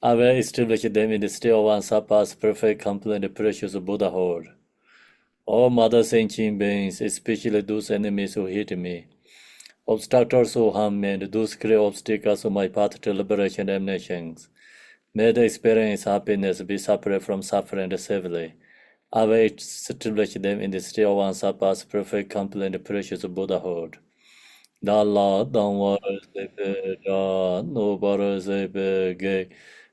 I will establish them in the state of unsurpassed, perfect, complete, and precious Buddhahood. All mother sentient beings, especially those enemies who hate me, obstructors who harm me, and those create obstacles on my path to liberation and nations, may they experience happiness, be separate from suffering safely. I will establish them in the state of unsurpassed, perfect, complete, and precious Buddhahood. Dalla damvara sepe da nubara sepe ge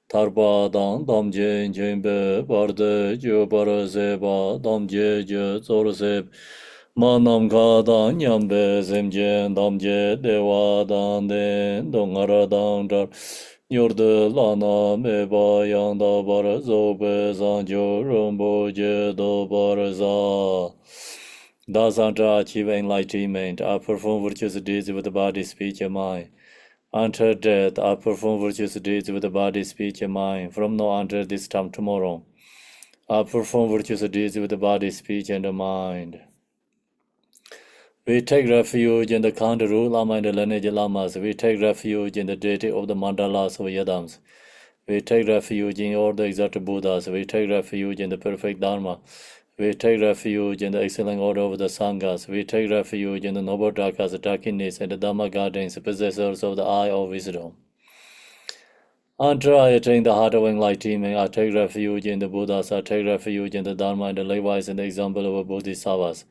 tarpa dan damje jembe barde jo bara seba damje je zor sep manam ka dan nyambe zemje damje dewa dan den dongara dan dar Yurdu lana meba yanda bara zobe zanjo rombo je do bara za. Thus, until I achieve enlightenment, I perform virtuous deeds with the body, speech, and mind. Until death, I perform virtuous deeds with the body, speech, and mind. From now until this time tomorrow, I perform virtuous deeds with the body, speech, and the mind. We take refuge in the Kandaru Lama and the lineage Lamas. We take refuge in the deity of the mandalas of Yadams. We take refuge in all the exalted Buddhas. We take refuge in the perfect Dharma. We take refuge in the excellent order of the Sanghas. We take refuge in the noble Dhakas, Dakinis, and the Dhamma gardens, possessors of the eye of wisdom. Until I attain the heart of enlightenment, I take refuge in the Buddhas. I take refuge in the Dharma, and likewise in the example of Bodhisattvas.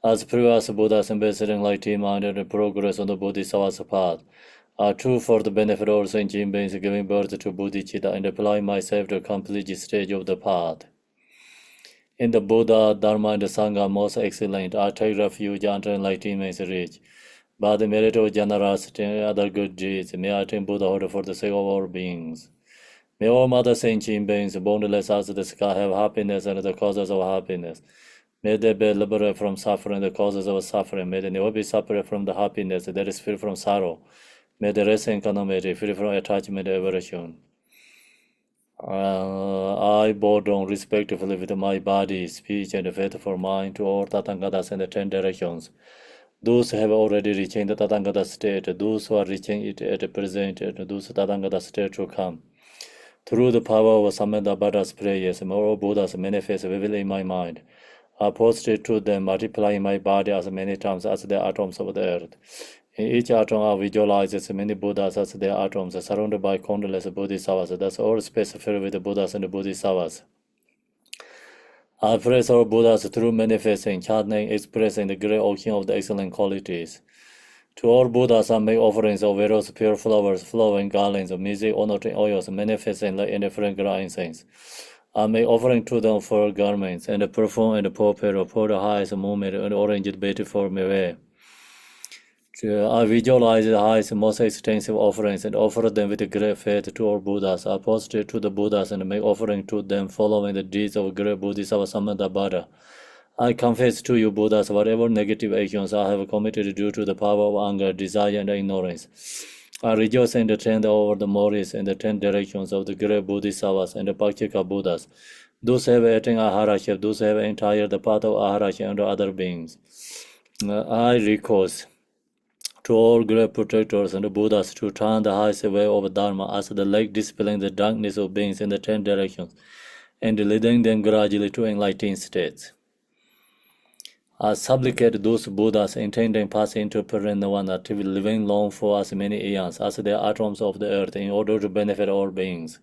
As previous Buddhas ambassador enlightenment and the progress on the Bodhisattva's path are true for the benefit of all sentient beings, giving birth to bodhicitta and applying myself to complete each stage of the path. In the Buddha, Dharma, and the Sangha most excellent, I take refuge until enlightenment is reached. By the merit of generosity and other good deeds, may I attain Buddhahood for the sake of all beings. May all mother sentient beings, boundless as the sky, have happiness and the causes of happiness. May they be liberated from suffering, the causes of suffering. May they never be separated from the happiness that is free from sorrow. May they rest in equanimity, free from attachment and aversion. I bow down respectfully with my body, speech, and faithful mind to all Tathangatas in the 10 directions. Those who have already reached the Tathangata state, those who are reaching it at the present, and those Tathangata state to come. Through the power of Samdup prayers, moral Buddhas manifest vividly in my mind. I posted to them, multiplying my body as many times as the atoms of the earth. In each atom, I visualize as many Buddhas as their atoms, surrounded by countless Bodhisattvas. Thus, all space filled with the Buddhas and the Bodhisattvas. I praise all Buddhas through manifesting, chanting, expressing the great ocean of the excellent qualities. To all Buddhas, I make offerings of various pure flowers, flowing garlands of music, honoring oils, manifesting like in fragrant incense. I make offering to them for garments, and perfume and purple, for the highest moment, and orange beautiful me way. I visualize the highest, most extensive offerings and offer them with great faith to all Buddhas. I prostrate to the Buddhas and make offering to them following the deeds of great Bodhisattva Samdup. I confess to you, Buddhas, whatever negative actions I have committed due to the power of anger, desire, and ignorance. I rejoice in the 10 over the Morris and the 10 directions of the great Bodhisattvas and the Pakshika Buddhas. Those have attained Aharaship, those have entered the path of Aharaship and other beings. I recourse to all great protectors and the Buddhas to turn the highest way of Dharma as the light dispelling the darkness of beings in the 10 directions and leading them gradually to enlightened states. I supplicate those Buddhas intending passing into Parinirvana to be living long for as many eons as the atoms of the earth in order to benefit all beings.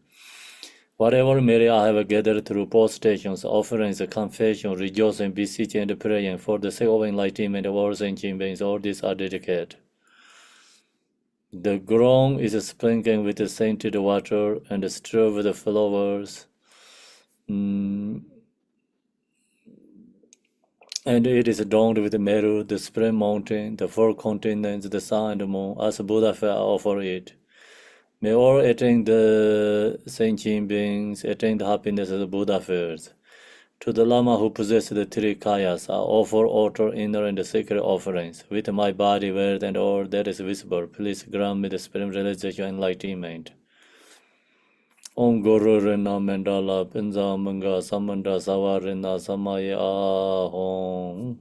Whatever merit I have gathered through postations, offerings, confession, rejoicing, beseeching, and praying for the sake of enlightenment of all sentient beings, all these are dedicated. The ground is sprinkling with scented water and strewn with flowers. And it is adorned with Meru, the spring mountain, the four continents, the sun and the moon, as Buddha fair offer it. May all attain the sentient beings, attain the happiness of the Buddha fairs. To the Lama who possess the three kayas, I offer outer, inner, and secret offerings. With my body, word, and all that is visible, please grant me the spirit realization and enlightenment. Om Guru Rina Mandala Pinza Manga Samanda Savarina Samaya Hong.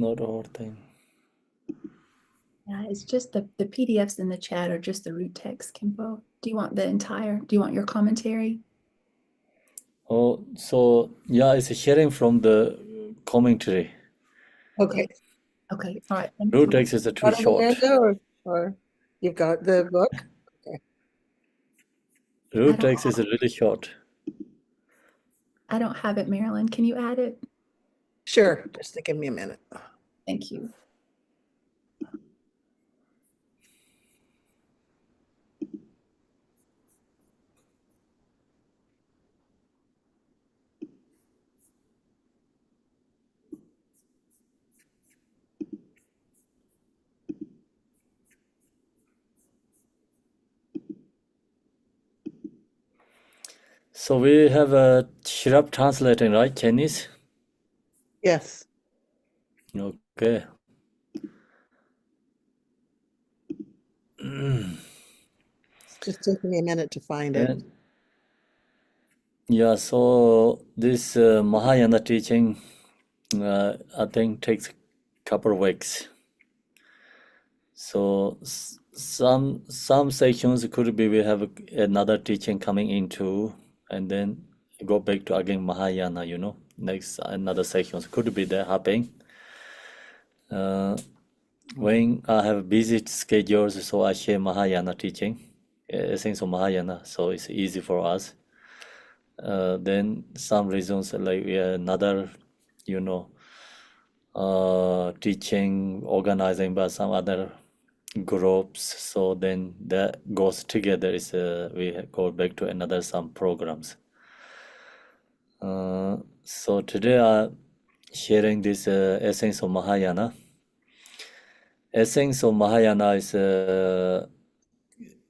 Not the whole thing. Yeah, it's just the PDFs in the chat are just the root text, Khenpo. Do you want your commentary? Oh, so yeah, it's sharing from the commentary. Okay. Okay, all right. Thank Root you. text is too Got it, short. Amanda, or you've got the book? Root don't- text is really short. I don't have it, Marilyn. Can you add it? Sure, just give me a minute. Thank you. So we have a Shirap translating, right? Chinese? Yes. Okay. It's just taking me a minute to find it. And yeah, so this Mahayana teaching, I think takes a couple of weeks. So some sections could be we have another teaching coming into, and then go back to again Mahayana. Next another sections could be there happening. When I have busy schedules, so I share Mahayana teaching, essence of Mahayana, so it's easy for us. Then some reasons like we have another, teaching, organizing by some other groups. So then that goes together. Is we go back to another some programs. So today I'm sharing this essence of Mahayana. Essence of Mahayana is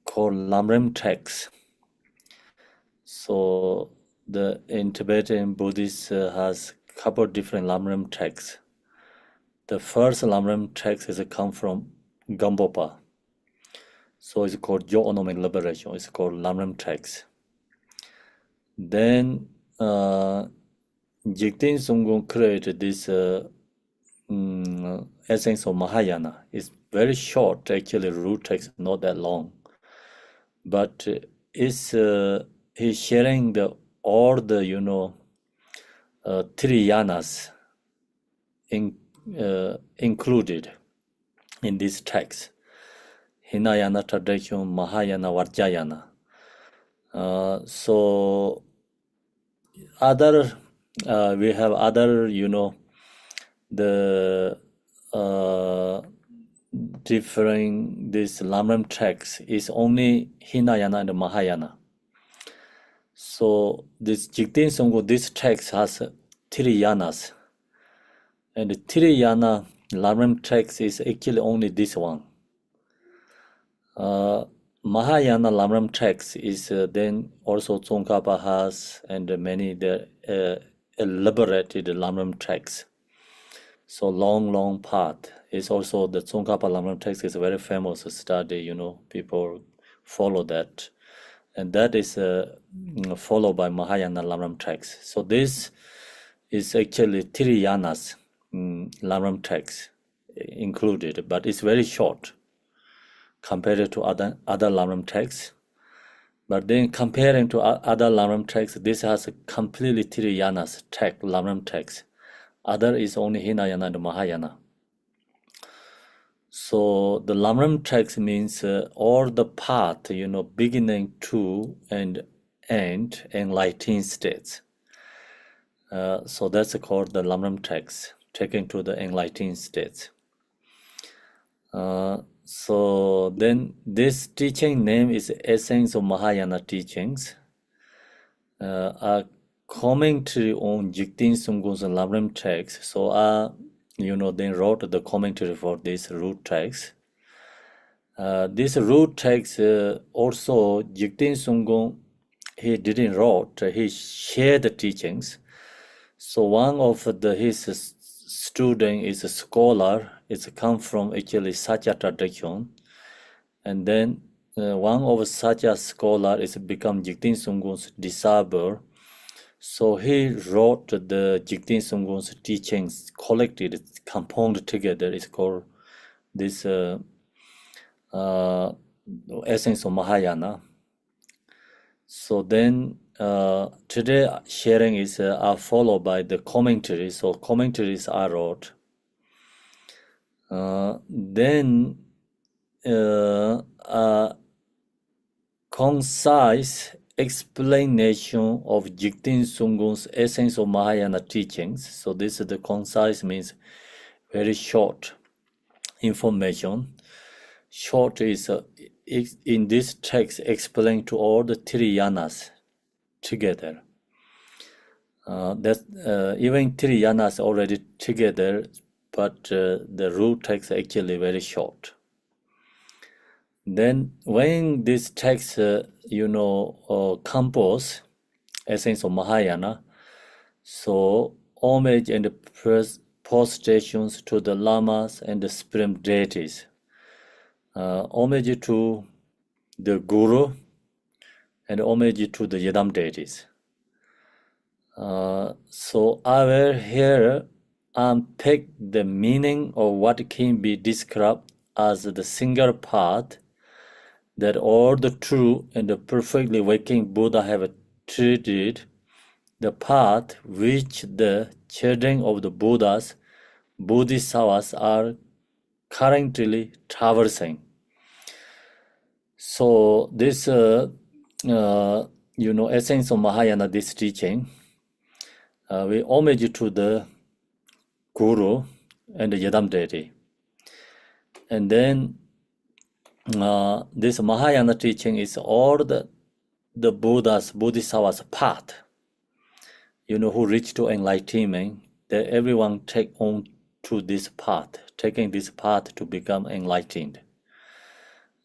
called Lamrim text. So in Tibetan Buddhist has couple different Lamrim texts. The first Lamrim text is come from Gambopa. So it's called Yo-Onomic Liberation. It's called Lamrim text. Then Jigten Sunggung created this essence of Mahayana. It's very short, actually. Root text not that long, but it's he's sharing all the three yanas included in this text: Hinayana tradition, Mahayana, Vajrayana. So other we have other the differing this Lamrim text is only Hinayana and Mahayana. So this Jigten Songgo, this text has three yanas, and the three yana Lamrim text is actually only this one. Mahayana Lamrim text is then also Tsongkhapa has, and many the elaborated Lamrim text. So long path is also the Tsongkhapa Lamrim text is a very famous study. People follow that, and that is followed by Mahayana Lamrim text. So this is actually three yanas Lamrim text included, but it's very short compared to other Lamrim texts. But then comparing to other Lamrim texts, this has a completely three yanas text, Lamrim text. Other is only Hinayana and Mahayana. So the Lamrim text means all the path, beginning to and end enlightened states. So that's called the Lamrim text, taken to the enlightened states. So then this teaching name is Essence of Mahayana Teachings. A commentary on Jigten Sungung's Lamrim text. So then wrote the commentary for this root text. This root text also Jigten Sungung, he didn't wrote, he shared the teachings. So one of his student is a scholar. It's come from actually Satya tradition, and then one of such a scholar is become Jigten Sungung's disciple. So he wrote the Jigten Sunggun's teachings, collected, compounded together. It's called this Essence of Mahayana. So then today sharing is are followed by the commentaries. So commentaries are wrote. Then concise explanation of Jigten Sunggun's Essence of Mahayana teachings. So this is the concise means very short information. Short is in this text explained to all the three yanas together. Even three yanas already together, but the root text actually very short. Then when this text, compose Essence of Mahayana, so homage and prostrations to the lamas and the supreme deities, homage to the guru, and homage to the yidam deities. So I will here unpack the meaning of what can be described as the single path that all the true and the perfectly waking Buddha have treated, the path which the children of the Buddhas, Bodhisattvas, are currently traversing. So this, essence of Mahayana, this teaching, we homage to the Guru and the Yadam deity. And then this Mahayana teaching is all the Buddhas, Bodhisattvas path, who reach to enlightenment, that everyone take on to this path, taking this path to become enlightened.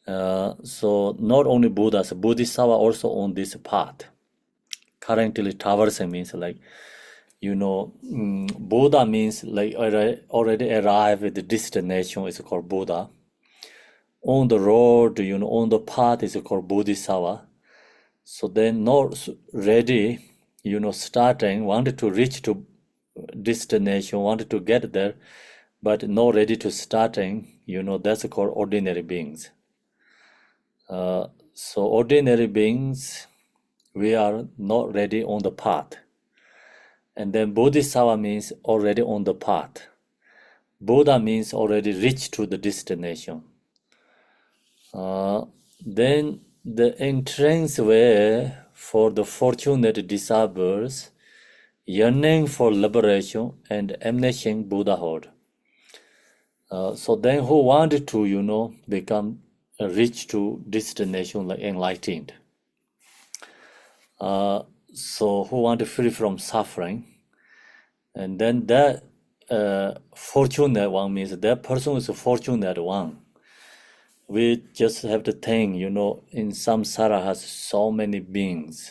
So not only Buddhas, Bodhisattva also on this path. Currently traversing means like, Buddha means like already arrived at the destination is called Buddha. On the road, on the path is called Bodhisattva. So then not ready, starting, wanted to reach to destination, wanted to get there, but not ready to starting, that's called ordinary beings. So ordinary beings, we are not ready on the path. And then Bodhisattva means already on the path. Buddha means already reached to the destination. Then the entrance way for the fortunate disciples yearning for liberation and emanating Buddhahood. So then who wanted to, become reach to destination like enlightened. So who want to free from suffering. And then that fortunate one means that person is a fortunate one. We just have to think, in samsara has so many beings.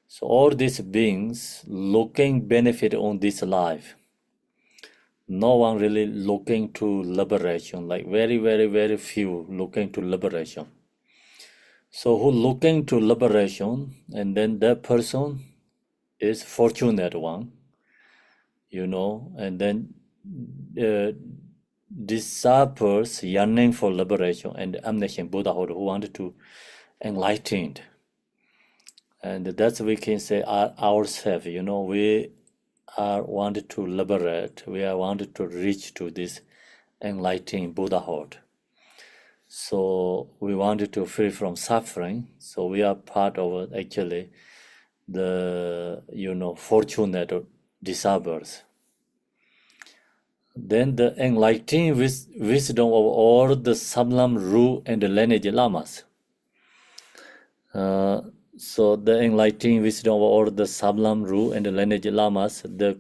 So all these beings looking benefit on this life. No one really looking to liberation, like very, very, very few looking to liberation. So who looking to liberation, and then that person is fortunate one, and then disciples yearning for liberation and emanating Buddhahood who wanted to enlightened. And that's we can say ourselves, we are wanted to liberate, we are wanted to reach to this enlightened Buddhahood. So we wanted to free from suffering. So we are part of actually the fortunate disciples. Then the enlightened wisdom of all the Samlam, Ru, and the lineage lamas. So the enlightened wisdom of all the Samlam, Ru, and the lineage lamas, the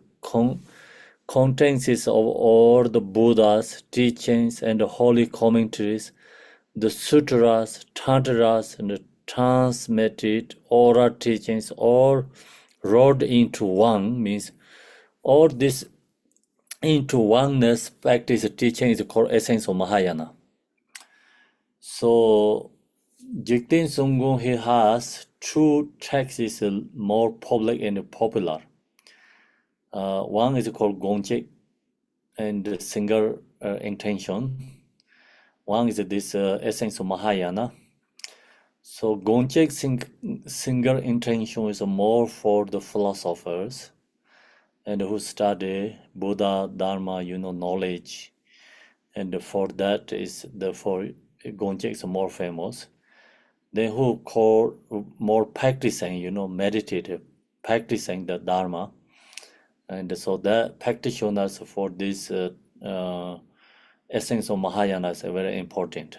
contents of all the Buddha's teachings and the holy commentaries, the sutras, tantras, and the transmitted oral teachings, all rolled into one, means all this into oneness practice teaching is called essence of Mahayana. So Jigten Sunggun, he has two texts is more public and popular. One is called Gongche and the single intention. One is this essence of Mahayana. So Gongche single intention is more for the philosophers and who study Buddha, Dharma, knowledge. And for that is for Gongche is more famous. Then who call more practicing, meditative, practicing the Dharma. And so that practitioners for this essence of Mahayana is very important.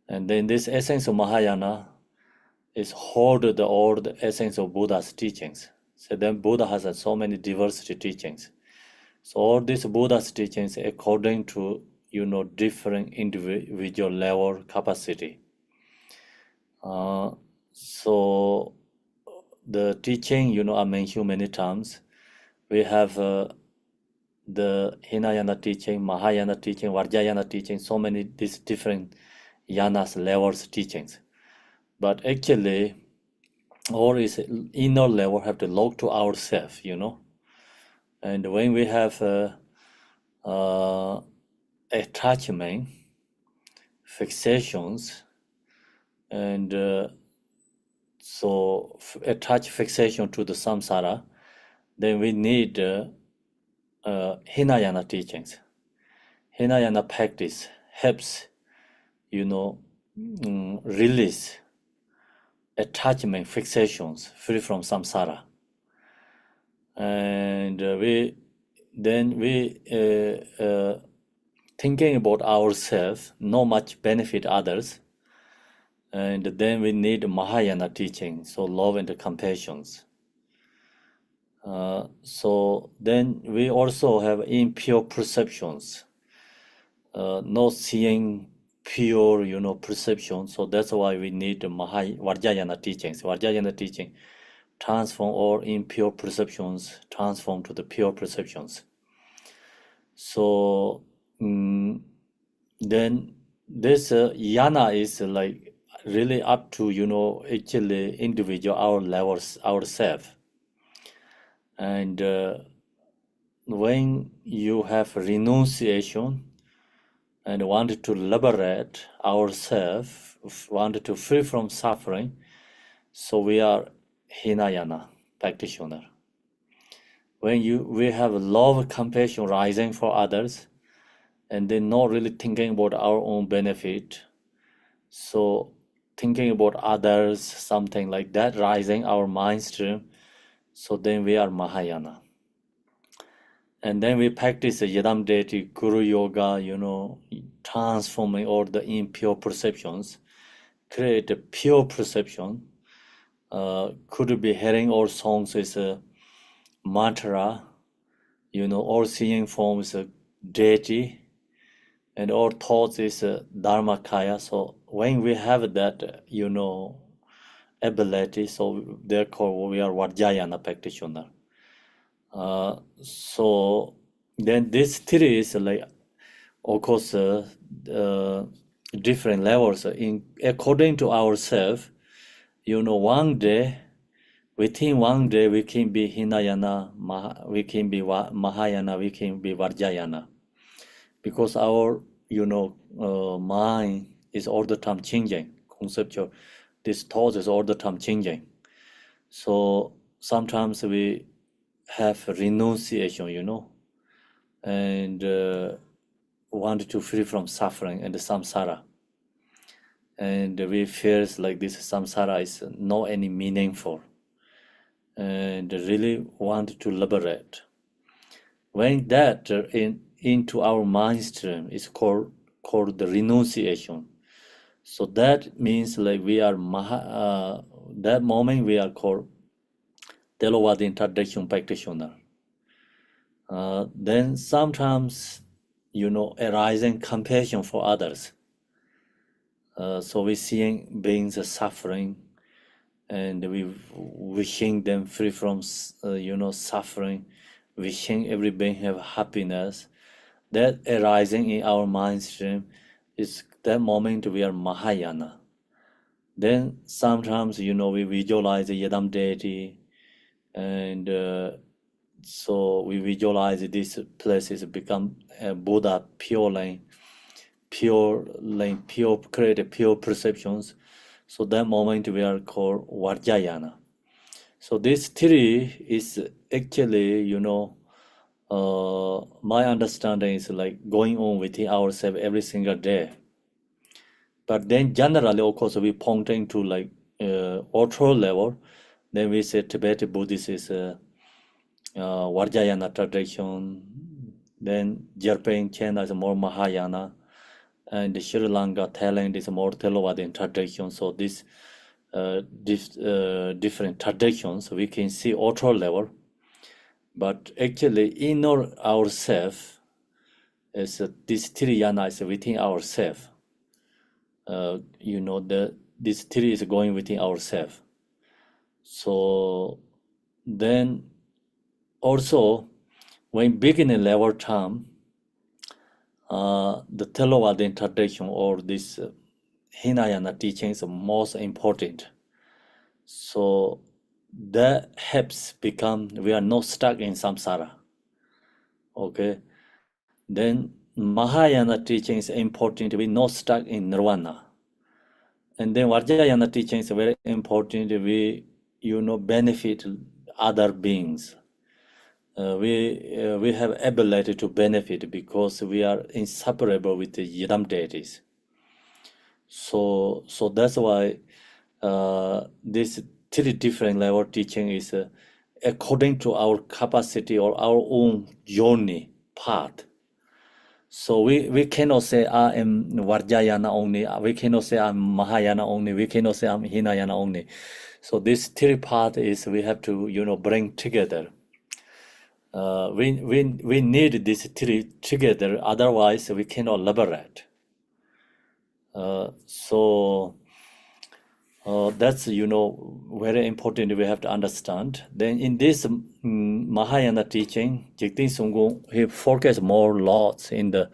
And then this essence of Mahayana is hold the old essence of Buddha's teachings. So then Buddha has so many diversity teachings. So all these Buddha's teachings according to different individual level capacity. So the teaching I mentioned many times. We have the Hinayana teaching, Mahayana teaching, Vajrayana teaching, so many these different yanas levels teachings. But actually, all is inner level have to look to ourselves, And when we have attachment, fixations, and so attach fixation to the samsara, then we need Hinayana teachings. Hinayana practice helps, release attachment, fixations, free from samsara. And we thinking about ourselves, not much benefit others. And then we need Mahayana teaching, so love and compassions. So then we also have impure perceptions, not seeing pure, perception. So that's why we need Vajrayana teachings. Vajrayana teaching transform all impure perceptions, transform to the pure perceptions. So then this yana is like really up to actually individual our levels ourselves. And when you have renunciation and want to liberate ourselves, want to free from suffering, so we are Hinayana practitioner. When we have love, compassion rising for others, and then not really thinking about our own benefit, so thinking about others, something like that, rising our mind stream, so then we are Mahayana. And then we practice Yadam Deity, Guru Yoga, transforming all the impure perceptions, create a pure perception. Could be hearing all songs is a mantra, all seeing forms a deity, and all thoughts is a dharmakaya. So when we have that, ability, so therefore we are Vajrayana practitioner. So then this theory is like, of course, different levels. According to ourselves, one day, within one day, we can be Hinayana, we can be Mahayana, we can be Vajrayana, because our mind is all the time changing. Conceptual, this thought is all the time changing. So sometimes we have renunciation, and want to free from suffering and samsara. And we feel like this samsara is not any meaningful, and really want to liberate. When that into our mind stream is called the renunciation. So that means like we are that moment we are called Theravada interdiction practitioner. Then sometimes, arising compassion for others. So we seeing beings suffering, and we wishing them free from, suffering, wishing every being have happiness. That arising in our mind stream is that moment we are Mahayana. Then sometimes, we visualize the Yadam deity, and so we visualize these places become Buddha pure line, create pure perceptions. So that moment we are called Vajrayana. So this theory is actually, my understanding is like going on within ourselves every single day. But then generally, of course, we pointing to like ultra level. Then we say Tibetan Buddhist is Vajrayana tradition. Then Japan, China is more Mahayana, and Sri Lanka, Thailand is more Theravada tradition. So this different traditions we can see ultra level, but actually inner ourself is this Tiriyana is within ourself. This theory is going within ourselves. So then also when beginning level time, the Theravada tradition or this Hinayana teaching is most important. So that helps become we are not stuck in samsara. Okay. Then Mahayana teaching is important. We not stuck in nirvana. And then Vajrayana teaching is very important. We, benefit other beings. We have ability to benefit because we are inseparable with the Yidam deities. So that's why this three different level teaching is according to our capacity or our own journey path. So we cannot say I am Vajrayana only. We cannot say I'm Mahayana only. We cannot say I'm Hinayana only. So this three path is we have to bring together. We need these three together. Otherwise we cannot liberate. So that's very important. We have to understand. Then in this Mahayana teaching, Jigten Sunggung he focused more lots in the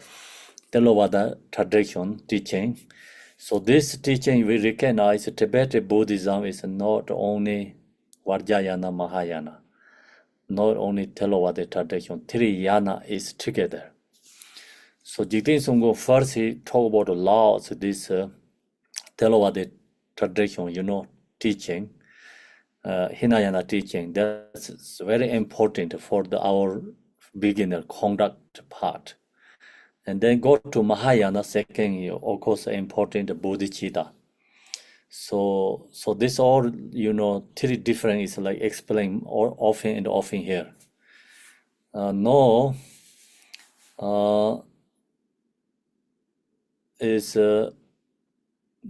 Theravada tradition teaching. So this teaching we recognize Tibetan Buddhism is not only Vajrayana Mahayana, not only Theravada tradition. Three yana is together. So Jigten Sunggung first he talked about the laws this Theravada tradition, teaching, Hinayana teaching. That's very important for our beginner conduct part. And then go to Mahayana, second, of course, important bodhicitta. So this all, three different is like explained often and often here.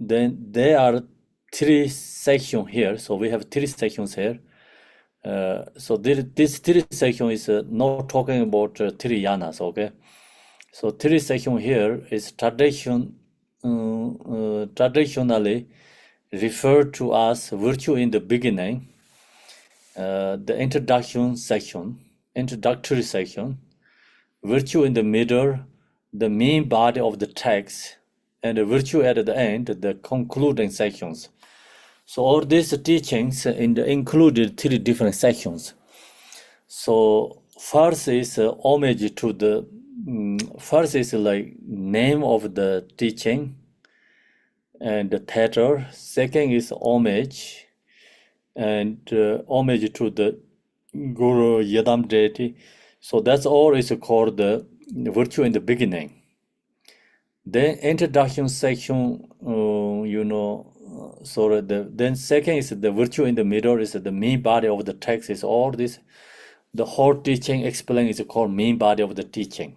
Then there are three sections here. So we have three sections here. So this three section is not talking about three yanas, okay? So three section here is traditionally referred to as virtue in the beginning, the introductory section, virtue in the middle, the main body of the text, and the virtue at the end, the concluding sections. So all these teachings included three different sections. So first is homage to the first is like name of the teaching and the title. Second is homage and homage to the Guru Yadam deity. So that's all is called the virtue in the beginning. Then introduction section, then second is the virtue in the middle is the main body of the text is all this. The whole teaching explained is called main body of the teaching.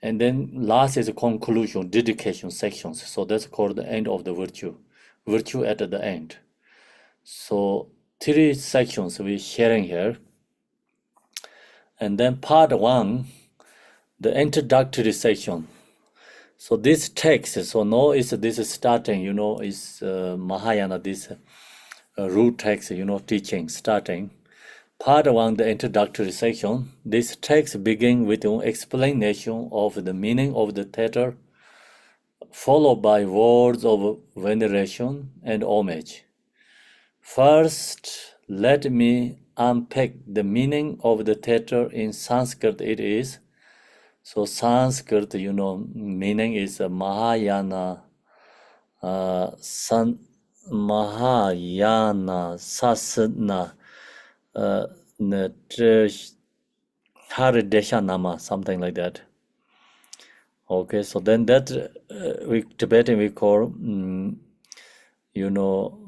And then last is a conclusion, dedication sections. So that's called the end of the virtue at the end. So three sections we're sharing here. And then part one, the introductory section. So this text, so now this is starting, is Mahayana, this root text, teaching starting. Part one, the introductory section. This text begins with an explanation of the meaning of the title followed by words of veneration and homage. First, let me unpack the meaning of the title in Sanskrit. It is so Sanskrit, meaning is Mahayana, Mahayana, Sasana, Harideshanama, something like that. Okay, so then that we Tibetan we call,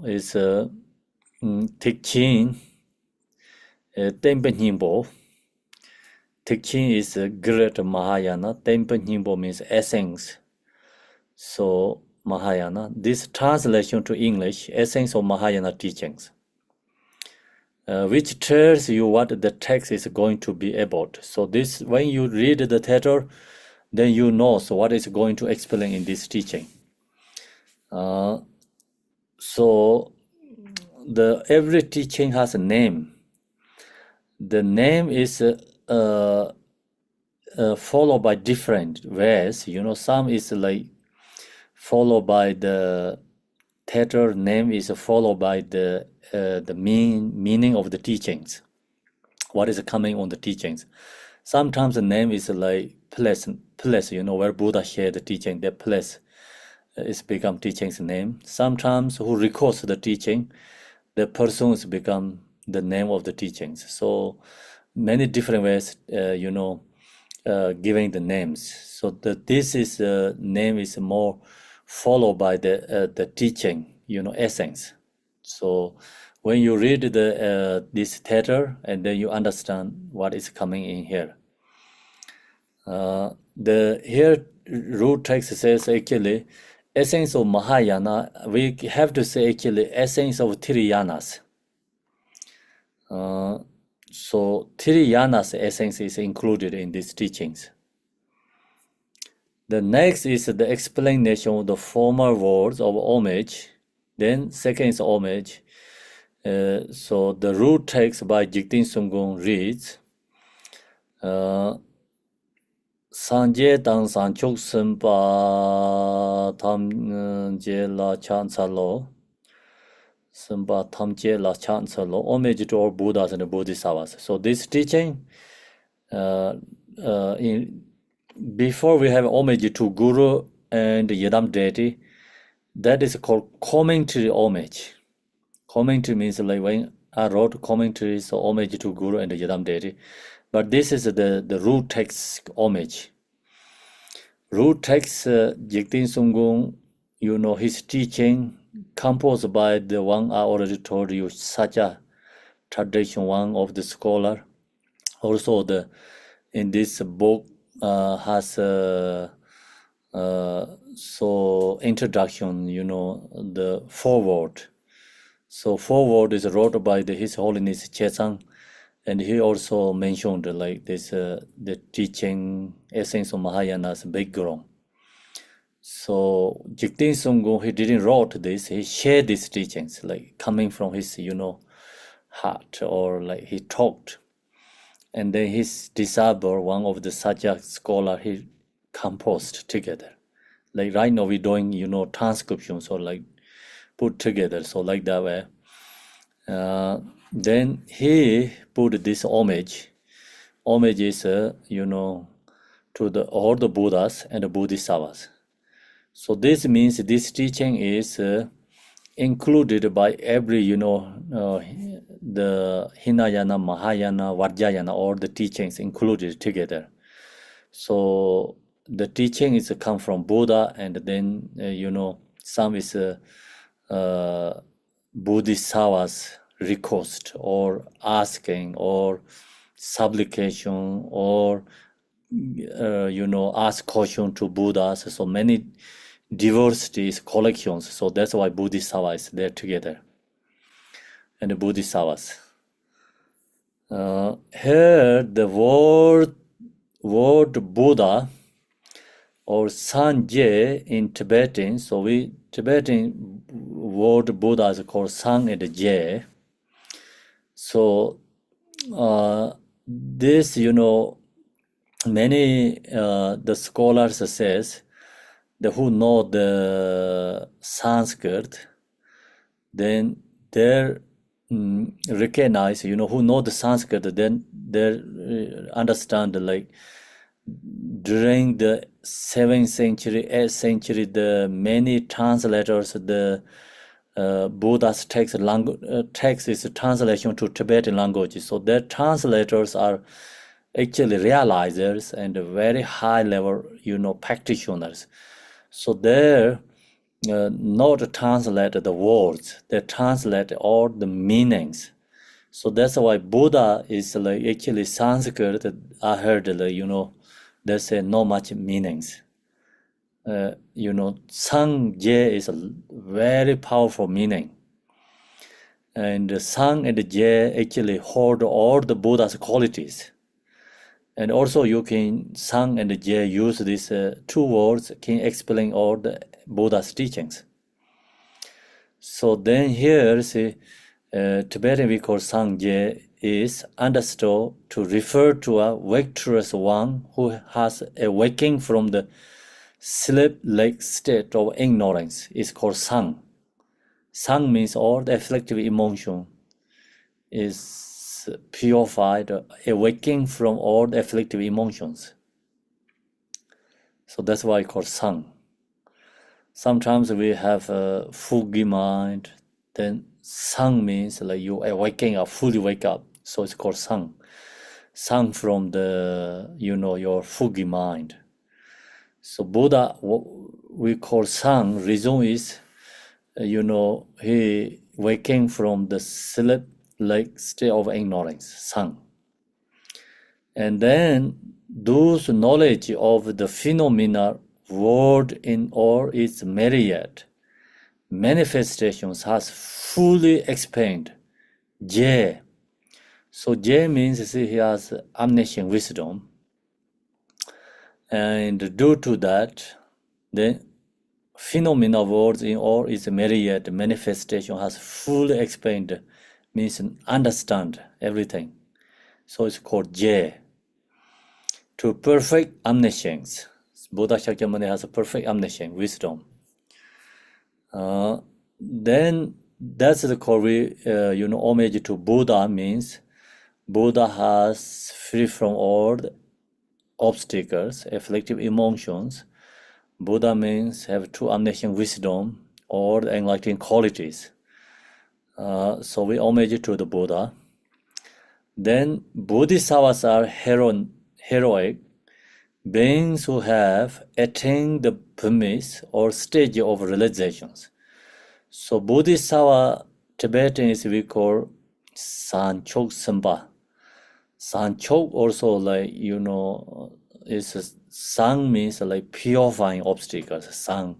is Tikchin, Tempe Nyingpo. Tikchin is great Mahayana. Tempe Nyingpo means essence. So Mahayana. This translation to English, essence of Mahayana teachings, which tells you what the text is going to be about. So this, when you read the title, then you know so what is going to explain in this teaching. So every teaching has a name. The name is followed by different ways. Some is like followed by the title name is followed by the meaning of the teachings. What is coming on the teachings? Sometimes the name is like place, where Buddha shared the teaching. The place is become teaching's name. Sometimes who records the teaching, the person is become the name of the teachings. So many different ways, giving the names. So this is name is more followed by the teaching, essence. So when you read this title, and then you understand what is coming in here. Here root text says actually essence of Mahayana. We have to say actually essence of Tiriyanas. So Tiriyanas essence is included in these teachings. The next is the explanation of the former words of homage. Then second is homage. So the root text by Jigten Sunggung reads, Sanje Tang Sanchok Sempa Tamje La Chansalo Sempa Tamje La Chansalo, homage to all Buddhas and the Bodhisattvas. So this teaching, before we have homage to Guru and Yedam deity, that is called commentary homage. Commentary means like when I wrote commentaries, so homage to Guru and the Yedam deity. But this is the root text homage. Root text, Jigten Sunggung, his teaching composed by the one I already told you, such a tradition, one of the scholar. Also in this book has so introduction, the foreword. So foreword is wrote by His Holiness Chesang, and he also mentioned like this the teaching essence of Mahayana's background. So Jigten Sunggung, he didn't wrote this, he shared these teachings like coming from his heart, or like he talked. And then his disciple, one of the Sajak scholar, he composed together. Like right now we're doing, transcriptions or like put together. So like that way. Then he put this homage. Homage is, to all the Buddhas and the Bodhisattvas. So this means this teaching is included by every, the Hinayana, Mahayana, Vajrayana, all the teachings included together. So the teaching is come from Buddha, and then, some is Bodhisattvas request or asking or supplication or ask question to Buddhas. So many diversities, collections. So that's why Bodhisattva is there together. And the Bodhisattvas. Here the word Buddha or Sanje in Tibetan. So Tibetan word Buddha is called San and Je. So this, many the scholars says who know the Sanskrit, then they're recognize, who know the Sanskrit, then they understand like during the 7th century, 8th century, the many translators, the Buddha's text is a translation to Tibetan languages. So their translators are actually realizers and very high level, practitioners. So they're not translate the words, they translate all the meanings. So that's why Buddha is like actually Sanskrit. I heard they say no much meanings. Sang Je is a very powerful meaning. And Sang and Je actually hold all the Buddha's qualities. And also you can, Sang and Je use these two words can explain all the Buddha's teachings. So then here, see, Tibetan we call Sang Je is understood to refer to a victorious one who has awakened from the sleep-like state of ignorance. Is called Sang. Sang means all the afflictive emotion is purified, awakening from all the afflictive emotions. So that's why it's called Sang. Sometimes we have a foggy mind, then Sang means like you awaken or fully wake up. So it's called Sang. Sang from the, your foggy mind. So Buddha, what we call Sang, reason is, he waking from the sleep-like state of ignorance, Sang. And then those knowledge of the phenomena world in all its myriad manifestations has fully explained Je. So Je means he has omniscient wisdom. And due to that, the phenomena world in all its myriad manifestation has fully explained, means understand everything. So it's called Je. To perfect omniscience. Buddha Shakyamuni has a perfect omniscience, wisdom. Then that's the core, homage to Buddha means Buddha has free from all the obstacles, afflictive emotions. Buddha means have true omniscient wisdom or the enlightening qualities. So we homage to the Buddha. Then Bodhisattvas are heroic beings who have attained the premise or stage of realizations. So Bodhisattva, Tibetan is we call Sanchok Sempa. Sanchok also like, is Sang means like purifying obstacles. Sang.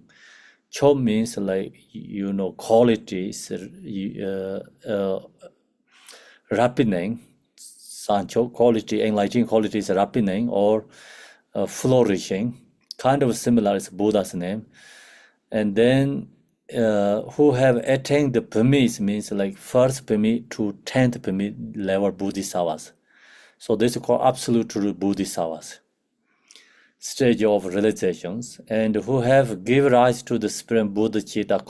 Chok means like, qualities, ripening. Sanchok, quality, enlightening qualities, ripening or flourishing. Kind of similar is Buddha's name. And then who have attained the premise means like first premise to 10th premise level Bodhisattvas. So this is called absolute true Bodhisattvas, stage of realizations, and who have given rise to the Supreme Bodhicitta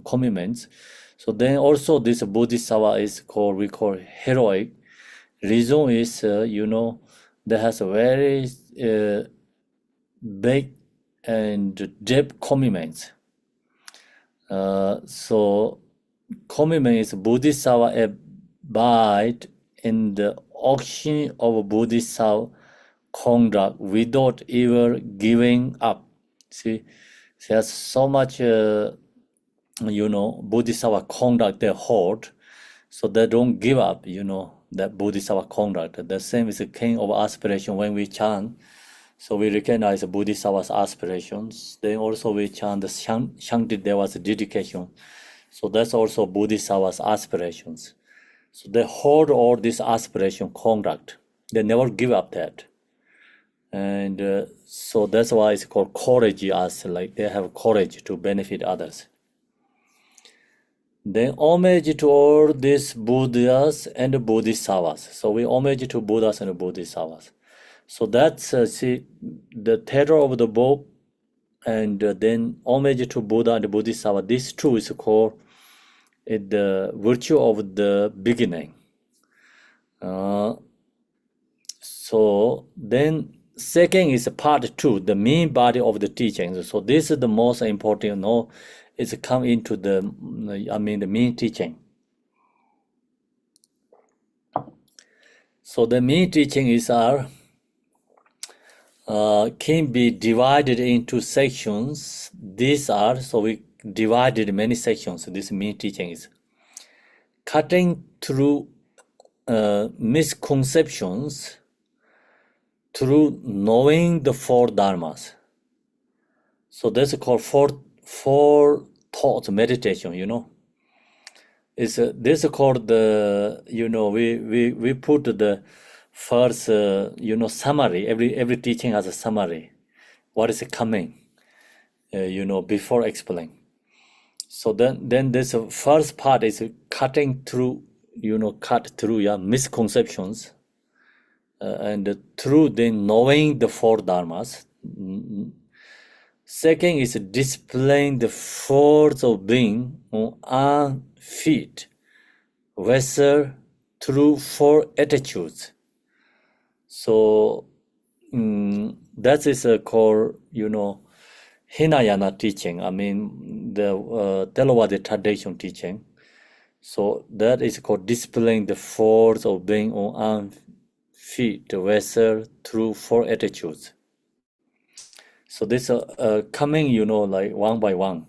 commitments. So then also this Bodhisattva is called, we call heroic. Reason is, that has a very big and deep commitments. So commitment is Bodhisattva abide in the action of Bodhisattva conduct without ever giving up. See, there's so much, Bodhisattva conduct they hold, so they don't give up, that Bodhisattva conduct. The same is the king of aspiration when we chant. So we recognize the Bodhisattva's aspirations. Then also we chant the Shaktideva's dedication. So that's also Bodhisattva's aspirations. So they hold all this aspiration conduct. They never give up that. And so that's why it's called courage, as like they have courage to benefit others. Then homage to all these Buddhas and Bodhisattvas. So we homage to Buddhas and Bodhisattvas. So that's, see, the title of the book and then homage to Buddha and Bodhisattva. This too is called the virtue of the beginning. So then second is part 2, the main body of the teachings. So this is the most important, it's come into the main teaching. So the main teaching is can be divided into sections. These are, so we divided many sections. This main teaching is cutting through misconceptions through knowing the 4 dharmas. So that's called four thoughts meditation, This is called the, we put the first, summary. Every teaching has a summary. What is coming, before explaining. So then this first part is cutting through, cut through misconceptions, and through then knowing the 4 dharmas. Second is displaying the force of being on feet, vessel through 4 attitudes. So that is called, Hinayana teaching. The Theravada tradition teaching. So that is called displaying the force of being on feet, vessel through 4 attitudes. So this coming, like one by one.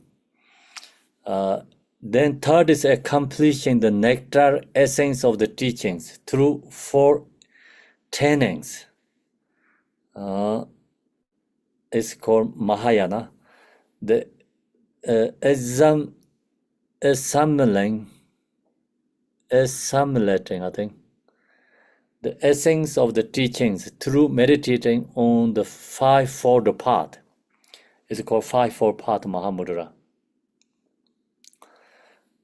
Then third is accomplishing the nectar essence of the teachings through 4 tenets. It's called Mahayana. The assimilating, I think, the essence of the teachings through meditating on the 5-fold path. It's called 5-fold path Mahamudra.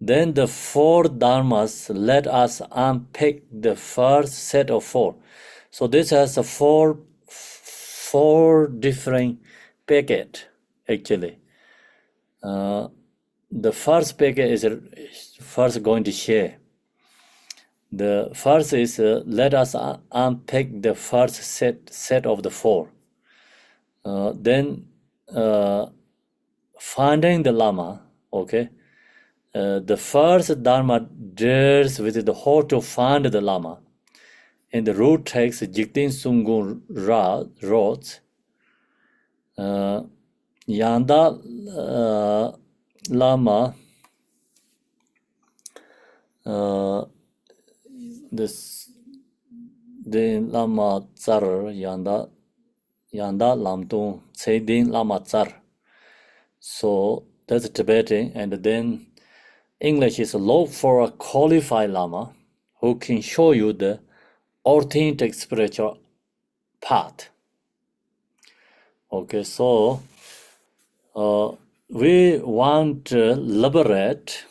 Then the 4 dharmas let us unpick the first set of 4. So this has a four different packet actually. The first packet is first going to share. The first is let us unpick the first set of the 4. Then finding the Lama, okay. The first dharma deals with the how to find the Lama. And the road takes Jiktin Sungun roads. Yanda Lama, this the Lama Tsar Yanda Lamtung Tsedin Lama Tsar. So that's Tibetan, and then English is look for a qualified Lama who can show you the authentic spiritual path. Okay, so we want to liberate,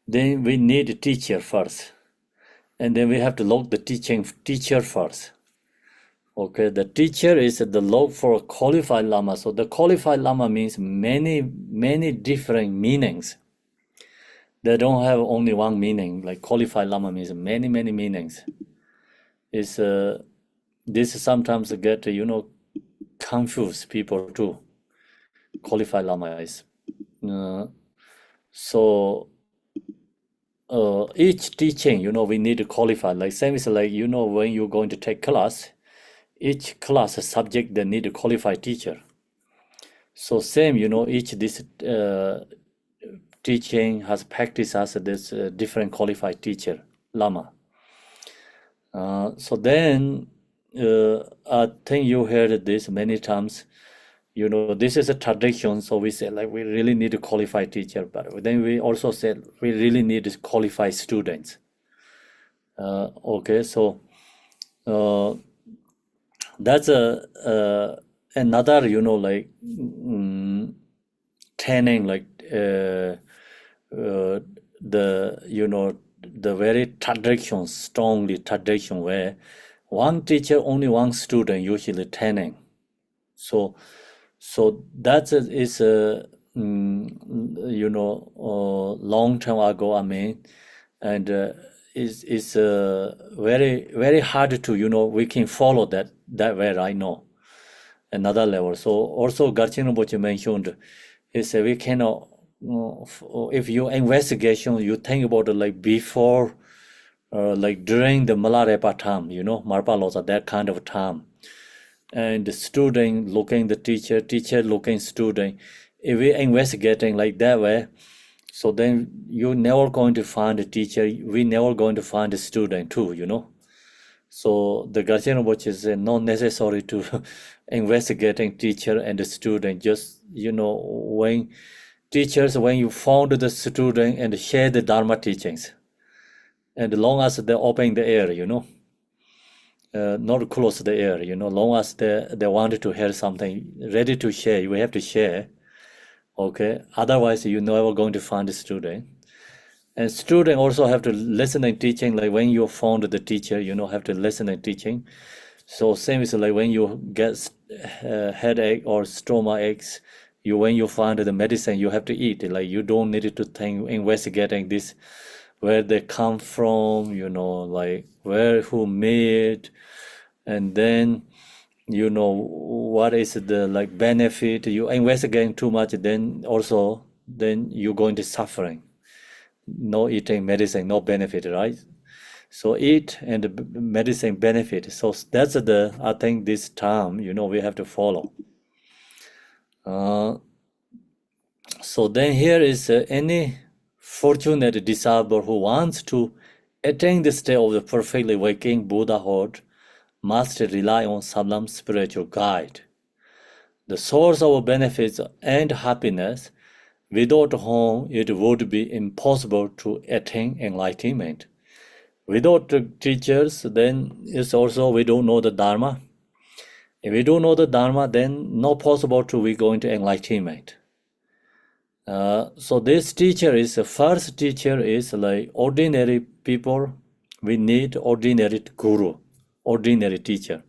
then we need a teacher first. And then we have to look the teacher first. Okay, the teacher is the look for a qualified Lama. So the qualified Lama means many different meanings. They don't have only one meaning. Like qualified Lama means many meanings. It's this sometimes get confuse people too. Qualified Lama is so each teaching we need to qualify. Like same is like when you're going to take class, each class subject they need a qualified teacher. So same each this teaching has practice as this different qualified teacher Lama. So then I think you heard this many times. This is a tradition, so we say like we really need a qualified teacher, but then we also said we really need qualified students. Okay, so that's another like training, like the very tradition, strongly tradition where one teacher only one student usually training. So So that is you know, long time ago. I mean, and is very hard to, you know, we can follow that way right now. Another level. So also Garchen Rinpoche mentioned, he said we cannot. If you investigation, you think about it like before, like during the Malarepa time, you know, Marpalosa, that kind of time. And the student looking the teacher, teacher looking student. If we investigating like that way, so then you're never going to find a teacher. We never going to find a student too, you know. So the Garchen Rinpoche is not necessary to investigating teacher and the student. Just, you know, when teachers, when you found the student and share the Dharma teachings, and long as they open the air, you know, not close the air, you know, long as they wanted to hear something, ready to share, we have to share, okay? Otherwise, you're never going to find a student. And student also have to listen and teaching, like when you found the teacher, you know, have to listen and teaching. So same is like when you get headache or stomach aches, when you find the medicine, you have to eat. Like you don't need to think investigating this, where they come from, you know, like who made, and then, you know, what is the like benefit. You investigating too much, then you're going to suffering. No eating medicine, no benefit, right? So eat and the medicine benefit. So that's I think this term, you know, we have to follow. So then here is any fortunate disciple who wants to attain the state of the perfectly waking Buddhahood must rely on some spiritual guide, the source of benefits and happiness, without whom it would be impossible to attain enlightenment. Without the teachers, then it's also we don't know the Dharma. If we don't know the Dharma, then not possible to we go into enlightenment. So this teacher is the first teacher is like ordinary people. We need ordinary guru, ordinary teacher,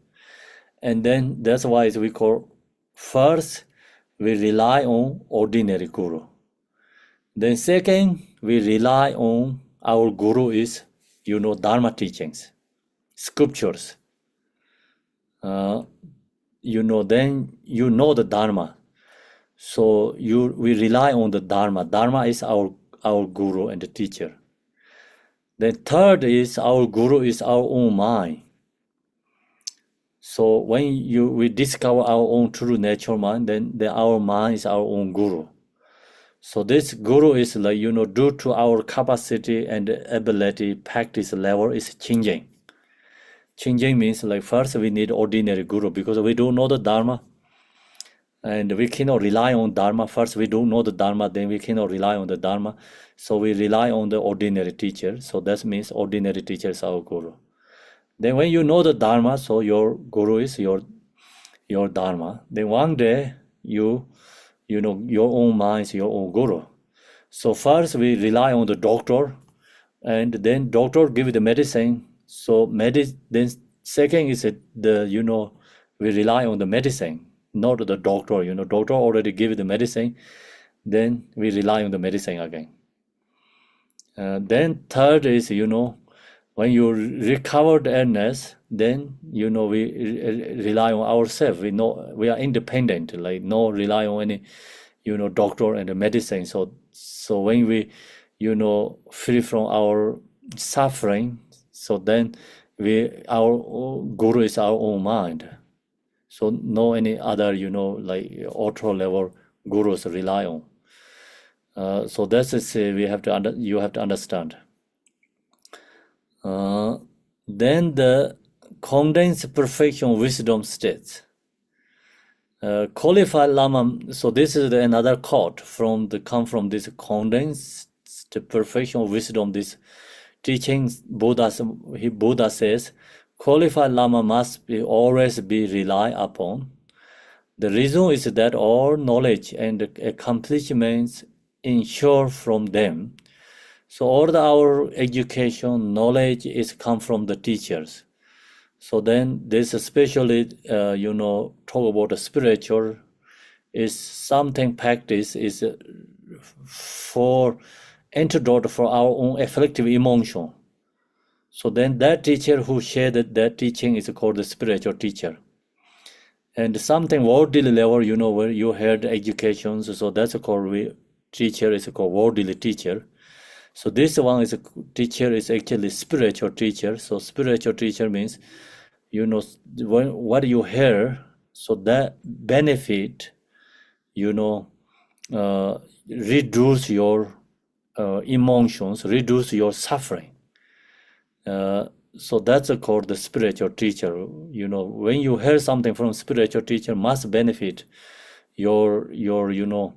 and then that's why we call first we rely on ordinary guru. Then second we rely on our guru is, you know, Dharma teachings, scriptures. You know, then you know the Dharma. So we rely on the Dharma. Dharma is our guru and the teacher. Then third is our guru is our own mind. So when we discover our own true natural mind, then our mind is our own guru. So this guru is like, you know, due to our capacity and ability, practice level is changing. Changing means like first we need ordinary guru because we don't know the Dharma. And we cannot rely on Dharma. First, we don't know the Dharma, then we cannot rely on the Dharma. So we rely on the ordinary teacher. So that means ordinary teacher is our guru. Then when you know the Dharma, so your guru is your Dharma. Then one day, you know, your own mind is your own guru. So first we rely on the doctor, and then doctor give the medicine. So then second is you know, we rely on the medicine, not the doctor. You know, doctor already give the medicine, then we rely on the medicine again. Then third is, you know, when you recover the illness, then, you know, we rely on ourselves. We know we are independent, like no rely on any, you know, doctor and the medicine. So when we, you know, free from our suffering, so then our guru is our own mind. So no any other, you know, like auto level gurus rely on. So that's you have to understand. Then the condensed perfection wisdom states. Qualified Lama. So this is another quote come from this condensed perfection wisdom. This teachings Buddha says, qualified Lama must always be relied upon. The reason is that all knowledge and accomplishments ensure from them. So all our education, knowledge is come from the teachers. So then this especially, you know, talk about the spiritual is something practice is for antidote for our own afflictive emotion. So then that teacher who shared that teaching is called the spiritual teacher. And something worldly level, you know, where you heard educations, so that's called teacher is called worldly teacher. So this one is a teacher is actually spiritual teacher. So spiritual teacher means, you know, what you hear, so that benefit, you know, reduce your emotions, reduce your suffering. So that's called the spiritual teacher. You know, when you hear something from spiritual teacher, must benefit your you know,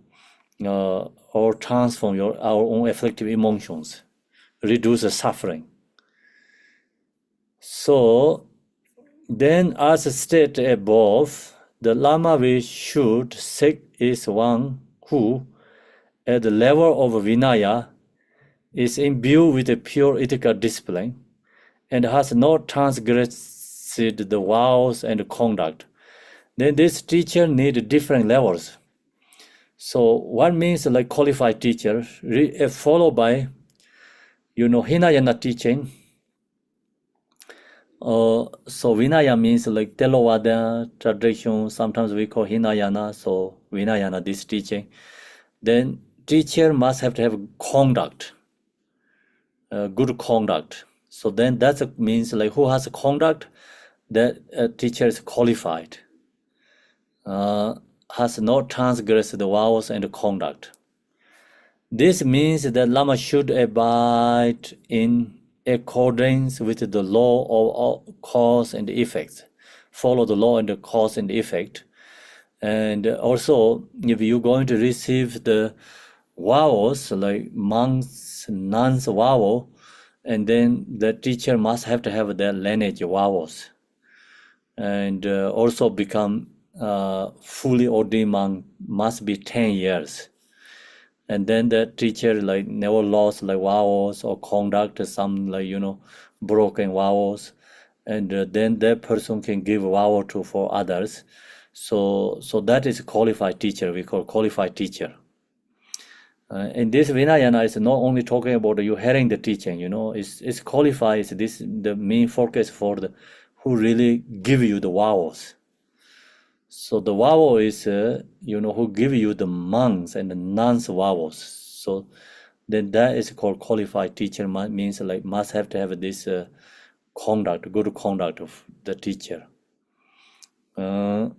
or transform our own afflictive emotions, reduce the suffering. So then, as stated above, the Lama we should seek is one who, at the level of Vinaya, is imbued with a pure ethical discipline and has not transgressed the vows and conduct. Then this teacher needs different levels. So one means like qualified teacher, followed by, you know, Hinayana teaching. So Vinaya means like Theravada tradition, sometimes we call Hinayana, so Vinayana, this teaching. Then teacher must have to have conduct, good conduct. So then that means like who has conduct, that teacher is qualified, has not transgressed the vows and conduct. This means that Lama should abide in accordance with the law of cause and effect, follow the law and the cause and effect. And also, if you're going to receive the vows, like monks, nuns vow, and then the teacher must have to have their lineage vows, and also become fully ordained monk must be 10 years. And then the teacher like never lost like vows or conduct some like, you know, broken vows, and then that person can give vow to for others. So that is a qualified teacher, we call qualified teacher. And this Vinayana is not only talking about you hearing the teaching, you know, it's qualifies this the main focus for the who really give you the vows. So the vow is, you know, who give you the monks and the nuns vows. So then that is called qualified teacher, means like must have to have this conduct, good conduct of the teacher. Then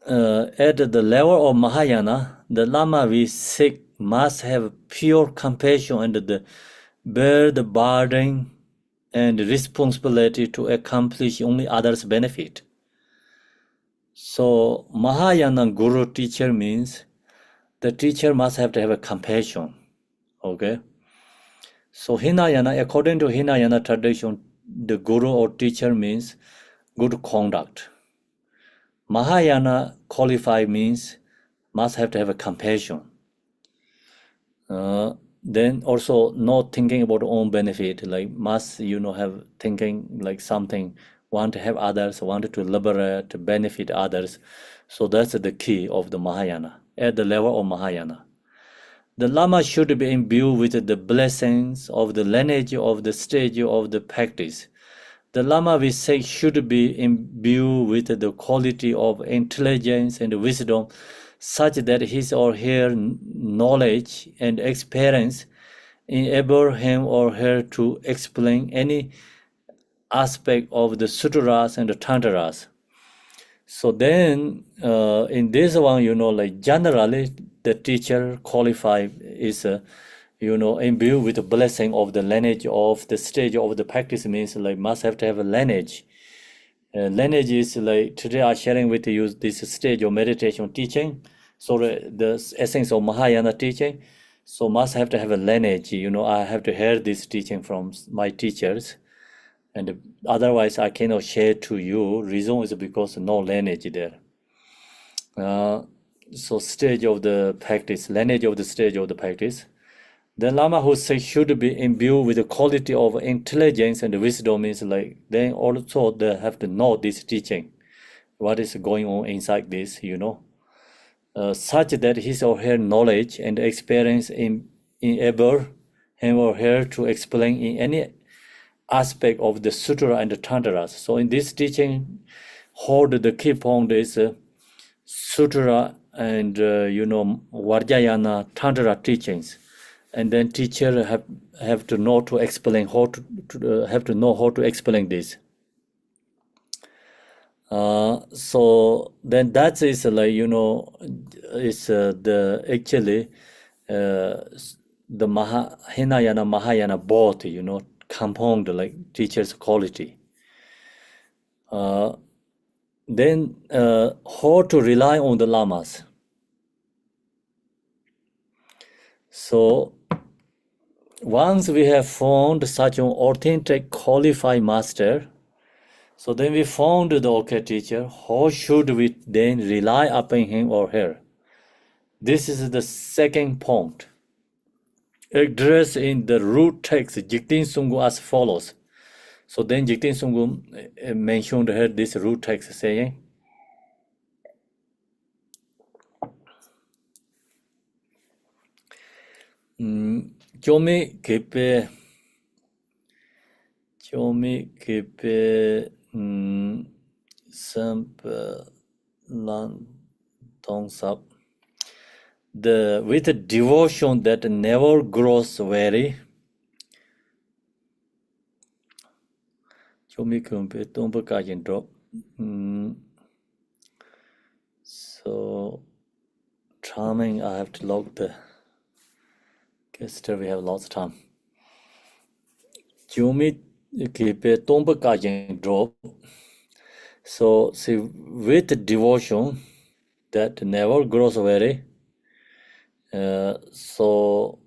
at the level of Mahayana, the Lama we seek must have pure compassion and bear the burden and responsibility to accomplish only others' benefit. So Mahayana guru teacher means the teacher must have to have a compassion. Okay. So Hinayana, according to Hinayana tradition, the guru or teacher means good conduct. Mahayana qualified means must have to have a compassion. Then also not thinking about own benefit, like must, you know, have thinking like something, want to have others, want to liberate, to benefit others. So that's the key of the Mahayana, at the level of Mahayana. The Lama should be imbued with the blessings of the lineage of the stage of the practice. The Lama we say should be imbued with the quality of intelligence and wisdom, such that his or her knowledge and experience enable him or her to explain any aspect of the sutras and the tantras. So then in this one, you know, like generally the teacher qualified is you know, imbued with the blessing of the lineage of the stage of the practice, means like must have to have a lineage. Lineage is like today I'm sharing with you this stage of meditation teaching. So the essence of Mahayana teaching. So must have to have a lineage. You know, I have to hear this teaching from my teachers, and otherwise I cannot share to you. Reason is because no lineage there. So stage of the practice, lineage of the stage of the practice. The Lama who say should be imbued with the quality of intelligence and wisdom is like, then also they have to know this teaching, what is going on inside this, such that his or her knowledge and experience enable him or her to explain in any aspect of the sutra and the tantras. So in this teaching, hold the key point is sutra and Vajrayana tantra teachings, and then teacher have to know to explain how to know how to explain this. So then that is like is the actually the Hinayana Mahayana both compound like teacher's quality. Then how to rely on the lamas. So once we have found such an authentic qualified master, so then we found the okay teacher, how should we then rely upon him or her? This is the second point. Addressed in the root text, Jigten Sunggu as follows. So then Jigten Sunggu mentioned here this root text saying, Chomi kepe samp lan tong sap. With a devotion that never grows weary. Chomi kumpe tompa kajen drop. So charming, I have to log the we have lots of time. Chomi kepe tompa kajen drop. So see, with devotion that never grows weary. So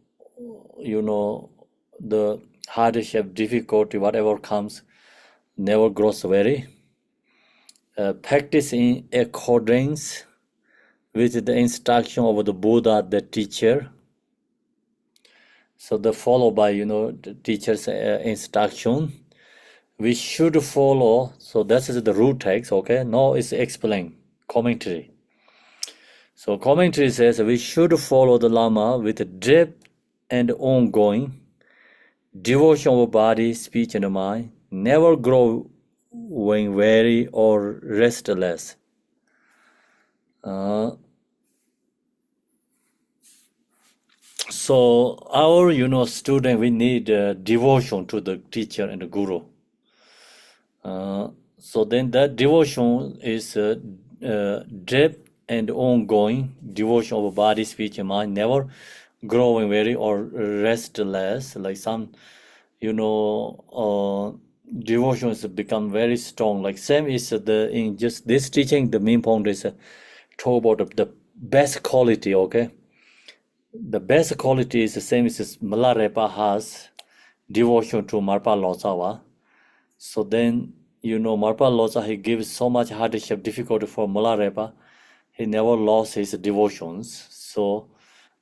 the hardship, difficulty, whatever comes, never grows weary. Practice in accordance with the instruction of the Buddha, the teacher. So the follow by the teacher's instruction, we should follow. So that is the root text. Okay, now it's explained commentary. So commentary says we should follow the Lama with depth and ongoing devotion of body, speech, and mind, never grow when weary or restless. So our student, we need devotion to the teacher and the guru. So then that devotion is depth and ongoing devotion of body, speech, and mind, never growing weary or restless. Like some, devotions become very strong. Like same is in just this teaching, the main point is talk about the best quality. Okay, the best quality is the same as Malarepa has devotion to Marpa Losawa. So then Marpa Losa, he gives so much hardship, difficulty for Malarepa. He never lost his devotions, so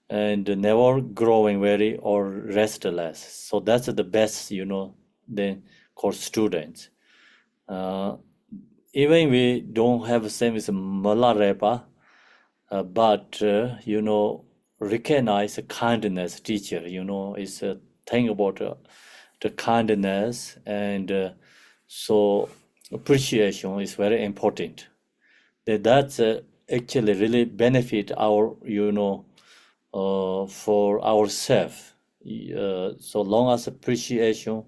and never growing weary or restless. So that's the best, the course students. Even we don't have the same as Malarepa, but recognize kindness teacher. Is a thing about the kindness, and so appreciation is very important. That's actually really benefit our for ourselves. So long as appreciation,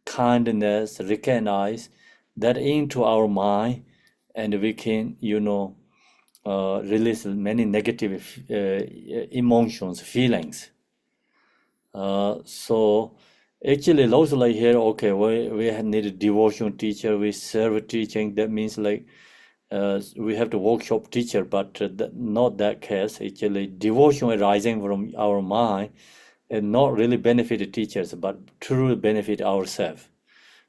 kindness, recognize that into our mind, and we can release many negative emotions, feelings. So actually those like here, okay, we need a devotion teacher, we serve teaching. That means like we have to workshop teacher, but not that case. Actually, devotion arising from our mind and not really benefit the teachers, but truly benefit ourselves.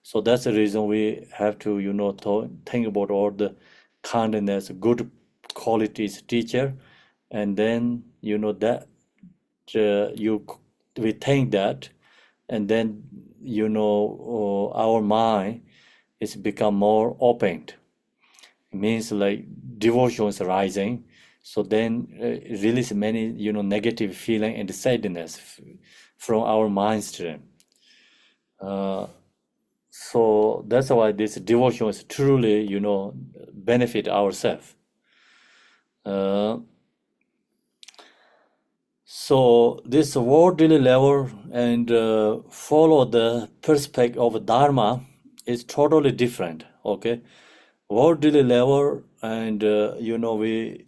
So that's the reason we have to think about all the kindness, good qualities teacher, and then that you we think that, and then, you know, our mind is become more opened. It means like devotion is rising. So then release many, you know, negative feeling and sadness from our mind stream. So that's why this devotion is truly, you know, benefit ourselves. So this worldly level and follow the perspective of Dharma is totally different. Okay, worldly level and you know, we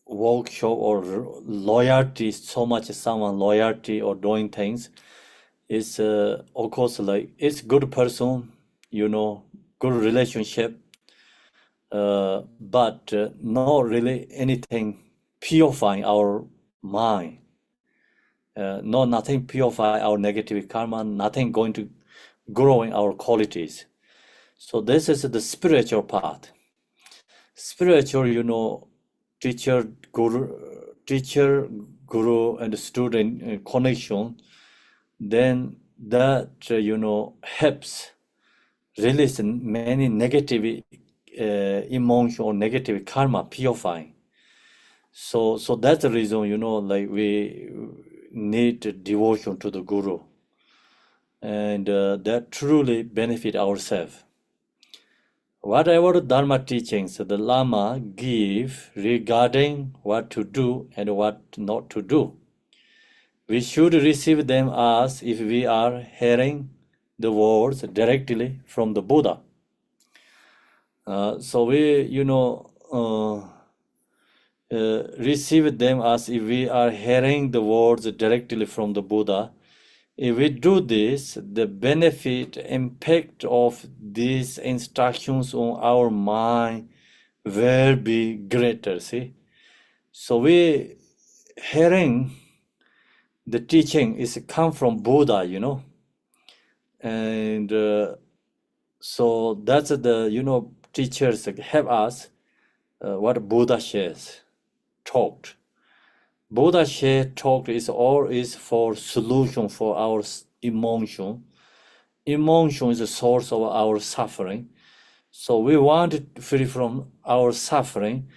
workshop or loyalty, so much someone loyalty or doing things is of course like it's good person, you know, good relationship, but not really anything purifying our mind. No, nothing purify our negative karma, nothing going to growing our qualities. So this is the spiritual part. Spiritual, you know, teacher, guru, and student connection. Then that you know, helps release many negative emotion or negative karma, purifying. So that's the reason, you know, like we need devotion to the guru, and that truly benefit ourselves. Whatever Dharma teachings the Lama give regarding what to do and what not to do, we should receive them as if we are hearing the words directly from the Buddha. So we, you know, receive them as if we are hearing the words directly from the Buddha. If we do this, the benefit, impact of these instructions on our mind will be greater, see? So we hearing the teaching is come from Buddha, you know? And so that's the, you know, teachers help us what Buddha shares, talked. Buddha share talk is all is for solution for our emotion. Emotion is the source of our suffering. So we want to free from our suffering.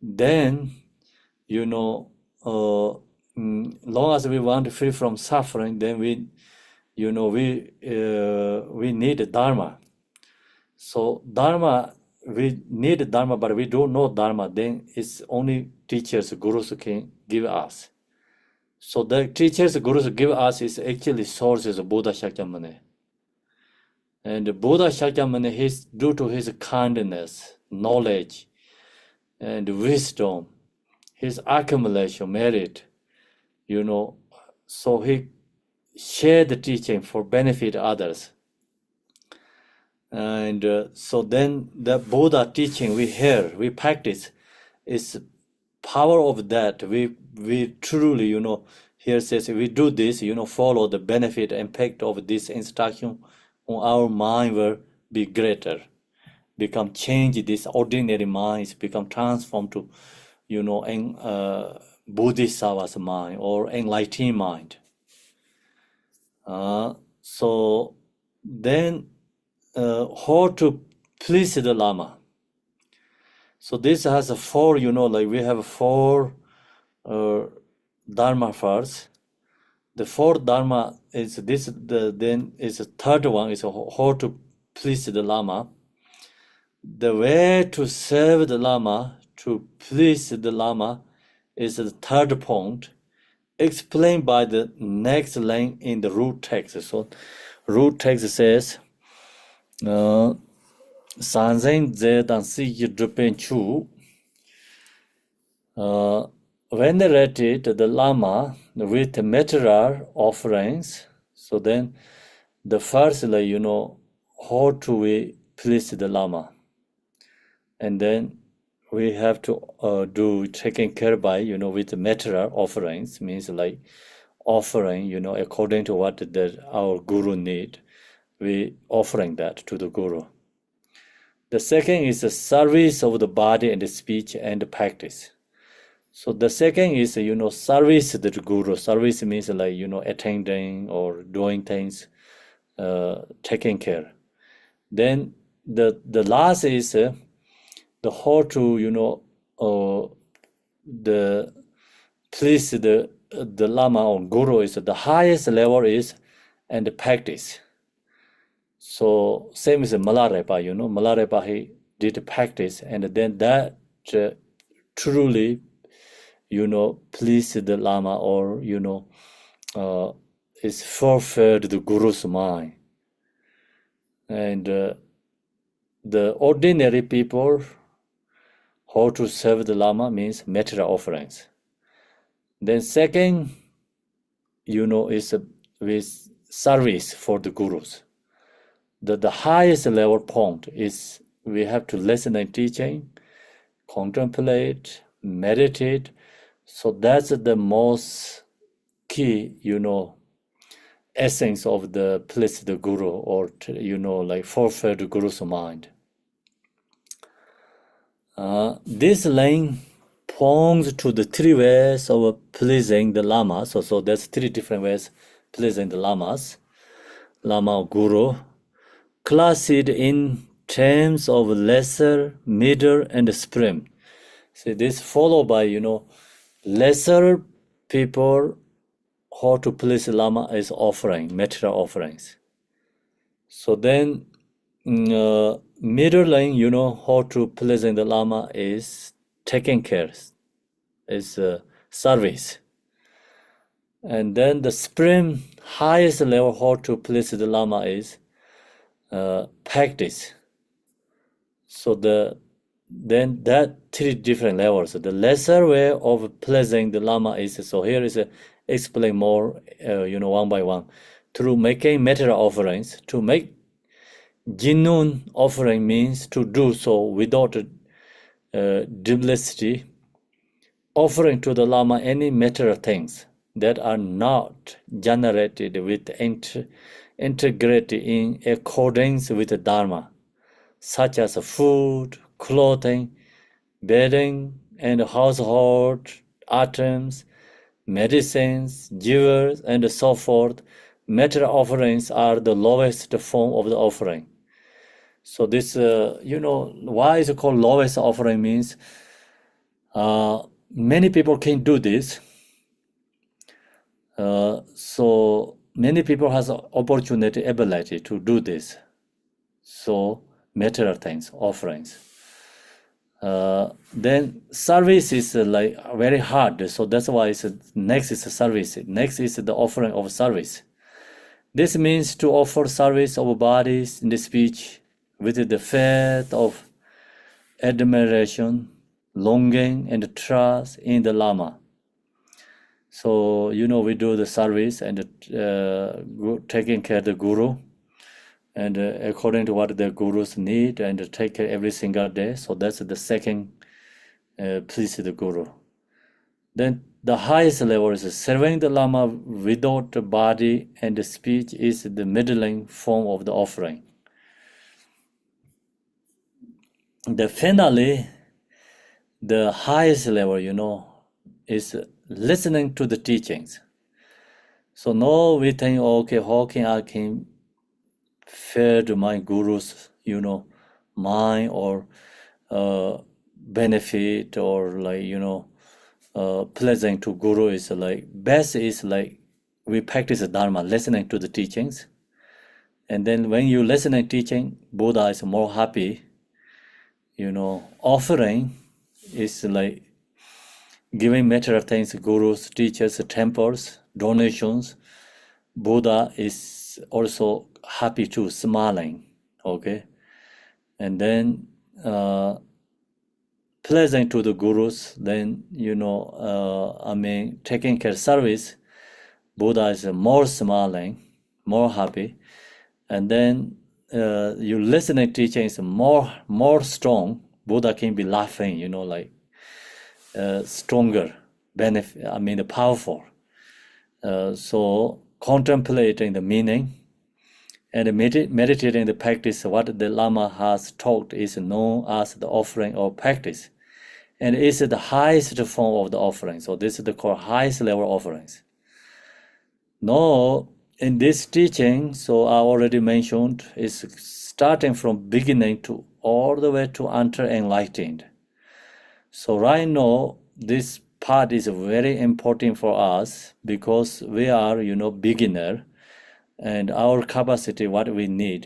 Then, you know, long as we want to free from suffering, then we, you know, we need Dharma. So Dharma, we need Dharma, but we don't know Dharma. Then it's only teachers, gurus can give us. So the teachers, gurus give us is actually sources of Buddha Shakyamuni. And Buddha Shakyamuni, due to his kindness, knowledge, and wisdom, his accumulation, merit, you know, so he shared the teaching for benefit others. And so then the Buddha teaching we hear, we practice, is power of that. We truly, you know, here says we do this, you know, follow the benefit, impact of this instruction on our mind will be greater. Become change this ordinary minds, become transformed to, you know, Bodhisattva's mind or enlightened mind. So then how to please the Lama. So this has a four, you know, like we have four Dharma first. The fourth Dharma is this, then is the third one is how to please the Lama. The way to serve the Lama, to please the Lama, is the third point, explained by the next line in the root text. So root text says, Sanzen Zedan Si Drupen Chu, venerated the Lama with material offerings. So then the firstly, you know, how do we please the Lama? And then we have to do taken care by, you know, with material offerings, means like offering, you know, according to what our guru need, we offering that to the guru. The second is the service of the body and the speech and the practice. So the second is, service to the guru. Service means like, attending or doing things, taking care. Then the last is the how to, the please the Lama or Guru is the highest level is and the practice. So same as Malarepa, Malarepa he did practice and then that truly, please the Lama or, is fulfilled the Guru's mind. And the ordinary people, how to serve the Lama means material offerings. Then second, is with service for the Gurus. The highest level point is we have to listen and teaching, contemplate, meditate. So that's the most key, essence of the please the Guru or, like fulfill the Guru's mind. This line points to the three ways of pleasing the Lama. So there's three different ways pleasing the Lamas. Lama or Guru, classed in terms of lesser, middle, and supreme. See, this followed by, lesser people, how to please Lama is offering, material offerings. So then, middle line, how to pleasing the Lama is taking care, is service. And then the supreme highest level how to please the Lama is practice. So then that three different levels. The lesser way of pleasing the Lama is, so here is explain more, one by one. Through making material offerings, to make genuine offering means to do so without duplicity, offering to the Lama any material things that are not generated with integrity in accordance with the Dharma, such as food, clothing, bedding, and household items, medicines, jewels, and so forth. Material offerings are the lowest form of the offering. So this, why is it called lowest offering means many people can do this. So many people has opportunity, ability to do this. So material things, offerings. Then service is like very hard. So that's why next is service. Next is the offering of service. This means to offer service of bodies in the speech with the faith of admiration, longing, and trust in the Lama. So, we do the service and taking care of the Guru, and according to what the Gurus need, and take care every single day. So that's the second please the Guru. Then the highest level is serving the Lama without the body and the speech is the middling form of the offering. Finally, the highest level, is listening to the teachings. So now we think, okay, how can I fed my Guru's, mind or benefit or like, pleasing to Guru is like, best is like we practice the Dharma, listening to the teachings. And then when you listen and teaching, Buddha is more happy. Offering is like giving material things, gurus, teachers, temples, donations. Buddha is also happy too, smiling, okay? And then pleasing to the gurus, then, taking care service, Buddha is more smiling, more happy. And then you listening teaching is more strong. Buddha can be laughing, like stronger, benefit, powerful. So contemplating the meaning and meditating the practice, what the Lama has taught is known as the offering or practice. And it's the highest form of the offering. So this is the called highest level offerings. Now, in this teaching, so I already mentioned, is starting from beginning to all the way to enter enlightened. So right now, this part is very important for us because we are, beginner, and our capacity, what we need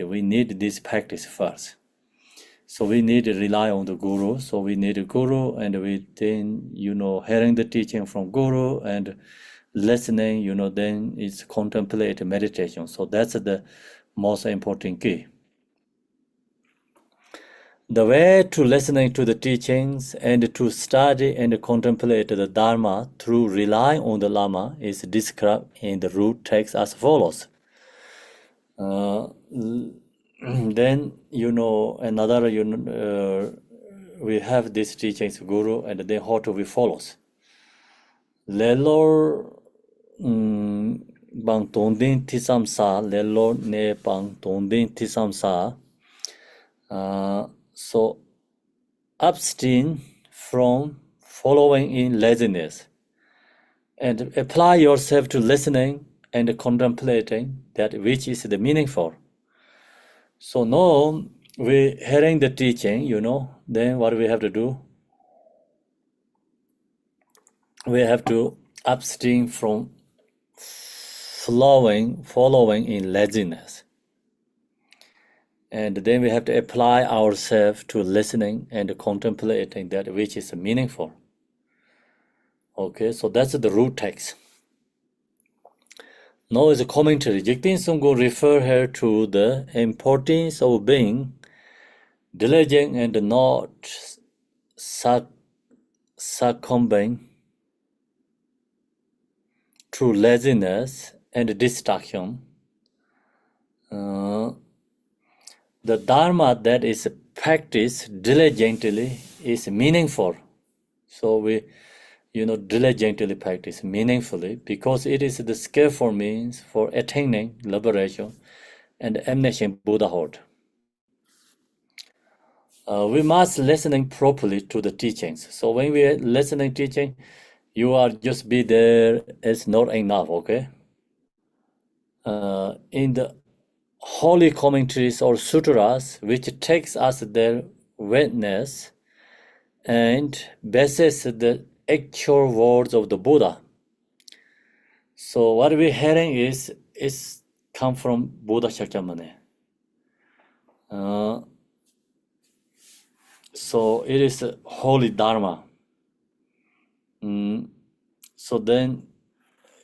this practice first. So we need to rely on the guru. So we need a guru, and we then, hearing the teaching from guru and listening, then it's contemplate meditation. So that's the most important key. The way to listening to the teachings and to study and contemplate the Dharma through relying on the Lama is described in the root text as follows. Then, another, we have these teachings, Guru, and then how to we follows. Lelor bang tondin tisam sa, lelor ne bang tondin tisam sa. So abstain from following in laziness and apply yourself to listening and contemplating that which is the meaningful. So now we hearing the teaching, then what we have to do? We have to abstain from following in laziness. And then we have to apply ourselves to listening and contemplating that which is meaningful. Okay, so that's the root text. Now is a commentary. Jigten Sunggu refer here to the importance of being diligent and not succumbing to laziness and distraction. The Dharma that is practiced diligently is meaningful. So we, diligently practice meaningfully because it is the skillful means for attaining liberation and omniscient Buddhahood. We must listening properly to the teachings. So when we are listening teaching, you are just be there. It's not enough, okay? In the holy commentaries or sutras, which takes us their witness and bases the actual words of the Buddha. So what we're hearing is come from Buddha Shakyamuni. So it is a holy Dharma. So then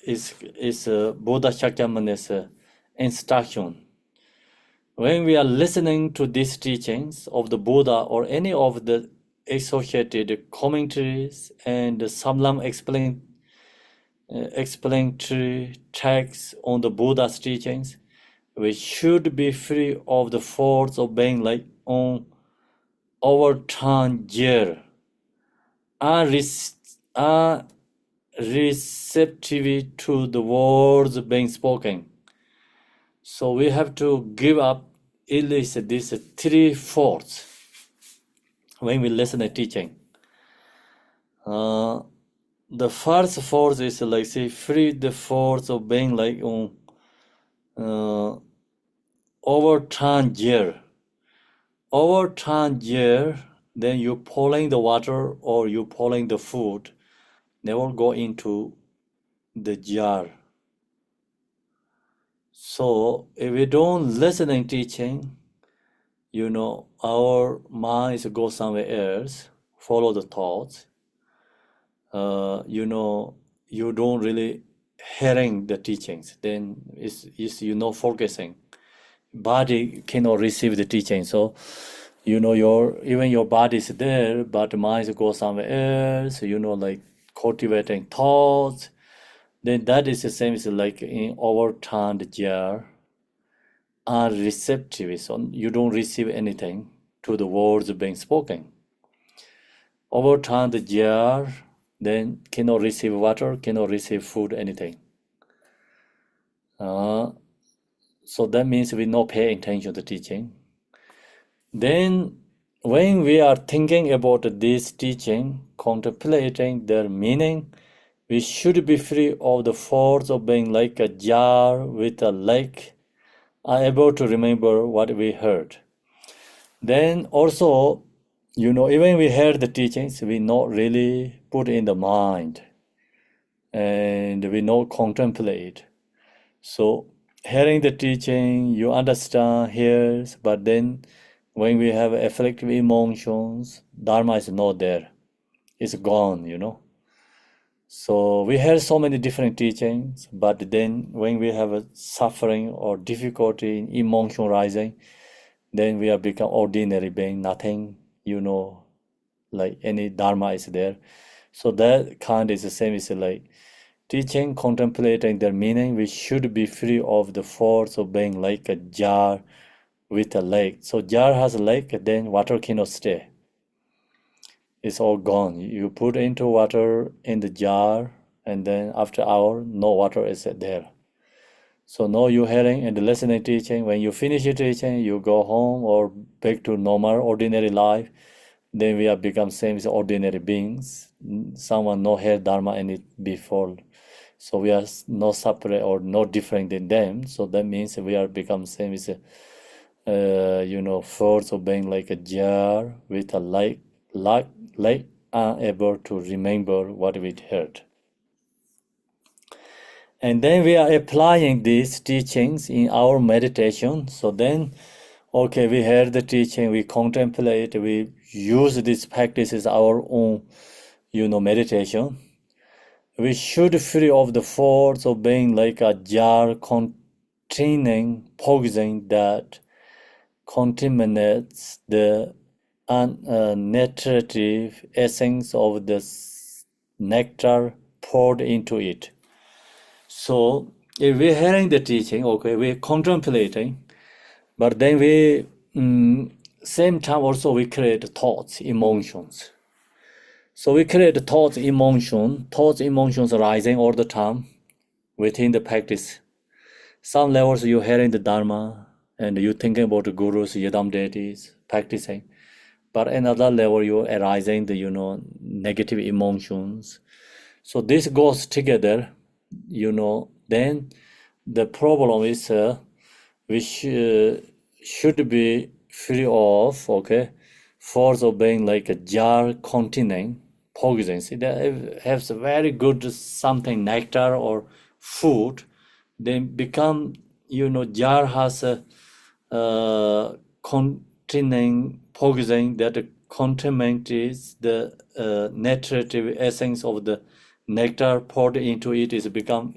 is Buddha Shakyamuni's instruction. When we are listening to these teachings of the Buddha or any of the associated commentaries and some explanatory texts on the Buddha's teachings, we should be free of the force of being like on overturned gear, receptive to the words being spoken. So we have to give up at least these three faults when we listen to teaching. The first force is like say free the force of being like on overturned gear. Overturned gear, then you pouring the water or you pouring the food, never go into the jar. So if we don't listening teaching, our minds go somewhere else, follow the thoughts. You don't really hearing the teachings. Then it's focusing. Body cannot receive the teaching. So your body is there, but the mind goes somewhere else. Like cultivating thoughts. Then that is the same as like in overturned jar. Unreceptive, so you don't receive anything to the words being spoken. Overturned jar, then cannot receive water, cannot receive food, anything. So that means we not pay attention to teaching. Then when we are thinking about this teaching, contemplating their meaning, we should be free of the force of being like a jar with a lake, unable to remember what we heard. Then also, even we heard the teachings, we not really put in the mind, and we not contemplate. So hearing the teaching, you understand, hears, but then when we have afflictive emotions, Dharma is not there. It's gone. So we heard so many different teachings, but then when we have a suffering or difficulty in emotion rising, then we have become ordinary being, nothing, like any Dharma is there. So that kind is the same as like teaching, contemplating their meaning. We should be free of the force of being like a jar with a lake. So jar has a lake, then water cannot stay. It's all gone. You put into water in the jar, and then after hour, no water is there. So now you're hearing and listening teaching. When you finish your teaching, you go home or back to normal, ordinary life. Then we have become same as ordinary beings. Someone no heard Dharma in it before. So we are no separate or no different than them. So that means we are become same as force of being like a jar with a lake, unable to remember what we heard. And then we are applying these teachings in our meditation. So then, okay, we heard the teaching, we contemplate, we use these practices our own, meditation. We should free of the force of being like a jar containing poison that contaminates the nutritive essence of the nectar poured into it. So if we're hearing the teaching, okay, we're contemplating, but then we, same time also we create thoughts, emotions. So we create thoughts, emotions arising all the time within the practice. Some levels you're hearing the Dharma and you're thinking about the gurus, yadam deities, practicing. But another level you're arising the, negative emotions. So this goes together, then the problem is we should be free of, okay, force of being like a jar containing poison. See, that has a very good something, nectar or food, then become, jar has a containing poison that contaminates the nutritive essence of the nectar poured into it is become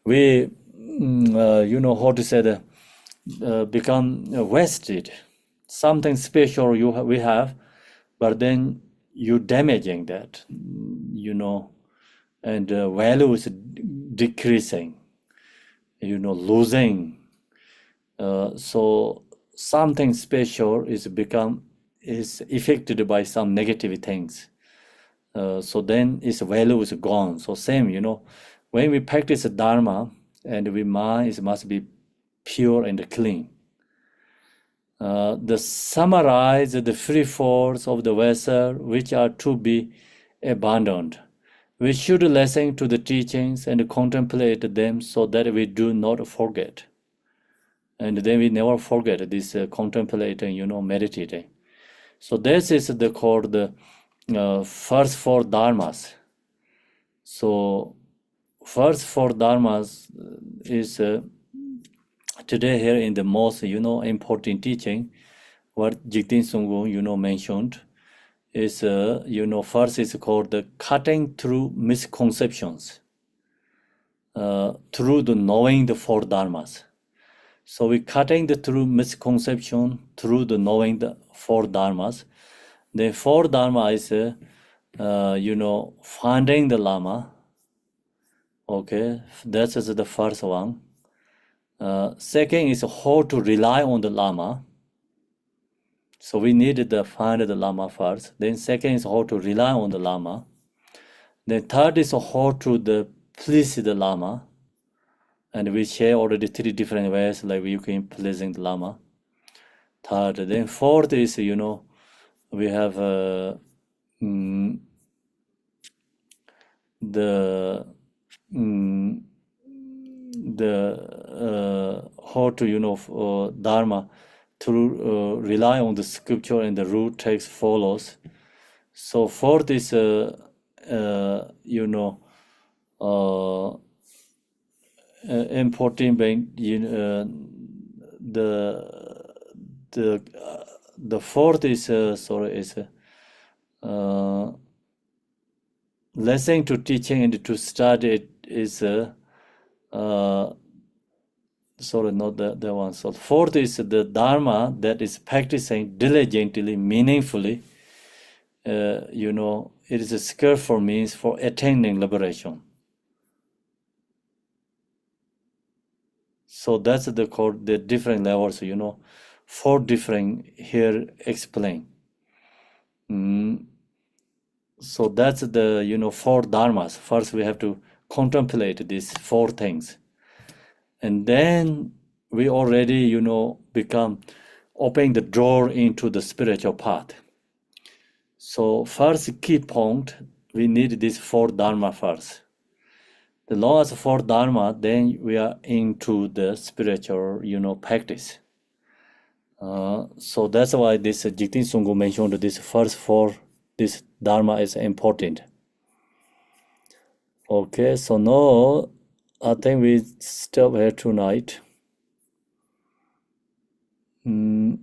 we how to say that become wasted. Something special we have, but then you damaging that, and value is decreasing, losing. So something special is affected by some negative things. So then its value is gone. So same, when we practice Dharma and we mind, it must be pure and clean. The summarize the free force of the vessel which are to be abandoned. We should listen to the teachings and contemplate them so that we do not forget. And then we never forget this contemplating, meditating. So this is called the first four dharmas. So first four dharmas is today here in the most, important teaching, what Jigten Sunggung, mentioned, is, first is called the cutting through misconceptions, through the knowing the four dharmas. So we're cutting through misconception, through the knowing the four dharmas. The four dharma is, finding the Lama. Okay, that is the first one. Second is how to rely on the Lama. So we needed to find the Lama first. Then second is how to rely on the Lama. Then third is how to please the Lama. And we share already three different ways like you can pleasing the Lama. Third, then fourth is, we have the how to Dharma to rely on the scripture and the root text follows. So fourth is important being the fourth is listening to teaching and to study it is not the one. So fourth is the Dharma that is practicing diligently, meaningfully. It is a skillful means for attaining liberation. So that's the different levels, 4 different here explain. So that's the 4 dharmas. First we have to contemplate these 4 things, and then we already become opening the door into the spiritual path. So first key point, we need this 4 dharma first. The long as 4 dharma, then we are into the spiritual practice. So that's why this Jigten Sunggu mentioned this first 4, this dharma is important. Okay, so now I think we stop here tonight. Even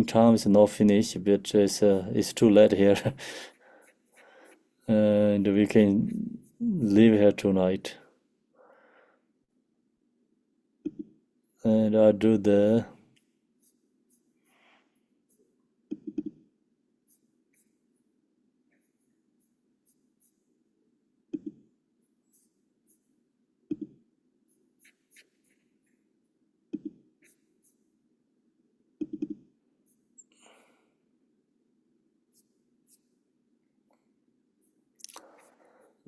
time is not finished, but it's too late here. And we can leave here tonight. And I'll do the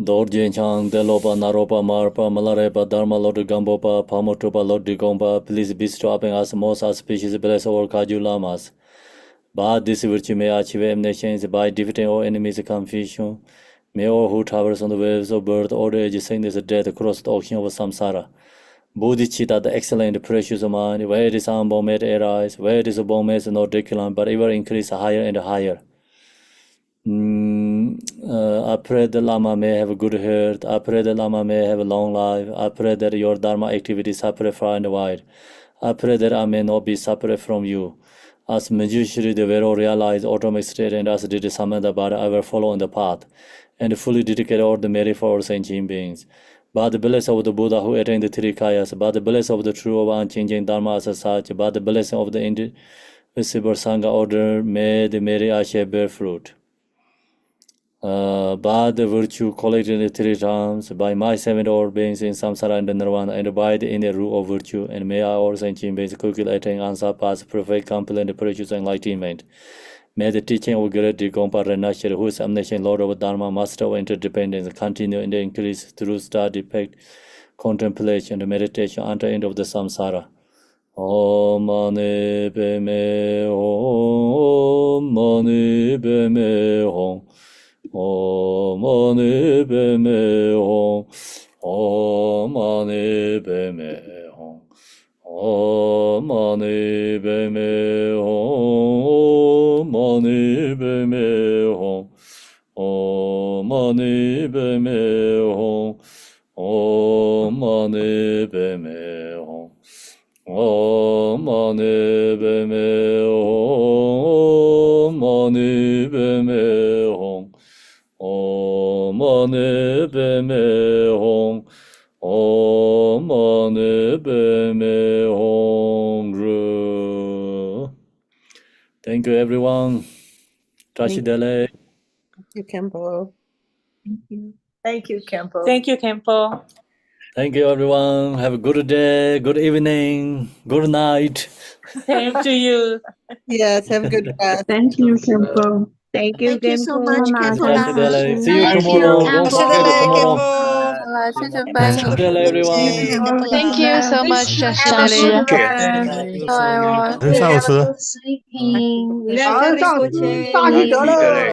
Dorjen Chang, Delopa, Naropa, Marpa, Malarepa, Dharma, Lord Gambopa, Pamotopa, Lord Gompa, please bestow upon us most auspicious bless our Kaju Lamas. By this virtue may achieve omniscience by defeating all enemies confusion. May all who travels on the waves of birth, old age, sickness, death, across the ocean of samsara. Bodhicitta, the excellent, precious mind, where it is unborn made arise, where it is a born made no decline, but ever increase higher and higher. I pray the Lama may have a good health. I pray the Lama may have a long life. I pray that your Dharma activities separate far and wide. I pray that I may not be separate from you. As Manjushri the Vero realized automatic state, and as did Samantabhadra, I will follow on the path and fully dedicate all the merit for all sentient beings. By the blessing of the Buddha who attained the 3 kayas, by the blessing of the true of unchanging Dharma as such, by the blessing of the indivisible Sangha order, may the merit I shall bear fruit. By the virtue collected in the 3 times, by my 7 old beings in samsara and nirvana, and by the inner rule of virtue, and may I all sentient beings quickly attain answer paths, perfect, complete, precious enlightenment. May the teaching of great Gompa Renasher, who is omniscient Lord of Dharma, master of interdependence, continue in the increase through study, contemplation, and meditation until the end of the samsara. Om Mani Padme Hum, Mani Padme Hum. Om Mani Padme Hum, Om Mani Padme Hum, Om Mani Padme Hum, Mani Padme Hum, Om Mani Padme Hum, Om Mani Padme Hum, Om Mani Padme Hum, Mani Padme Hum. Om Mani Padme Hum, Om Mani Padme Hum. Thank you, everyone. Tashi Dele. Thank you, Khenpo. Thank you. Thank you, Khenpo. Thank you, Khenpo. Thank you, everyone. Have a good day, good evening, good night. Same to you. Yes, have a good rest. Thank you, Khenpo. Thank you, Thank you so Khenpo. much, Namaste. Khenpo. Tashi Dele. See you Thank tomorrow. you. Don't Tashi forget Dele, tomorrow. Khenpo. 了，谢谢太 Ben 哥。长 Hello everyone. Thank you so much, Justin. Bye. 人上午吃。早上大吉得嘞。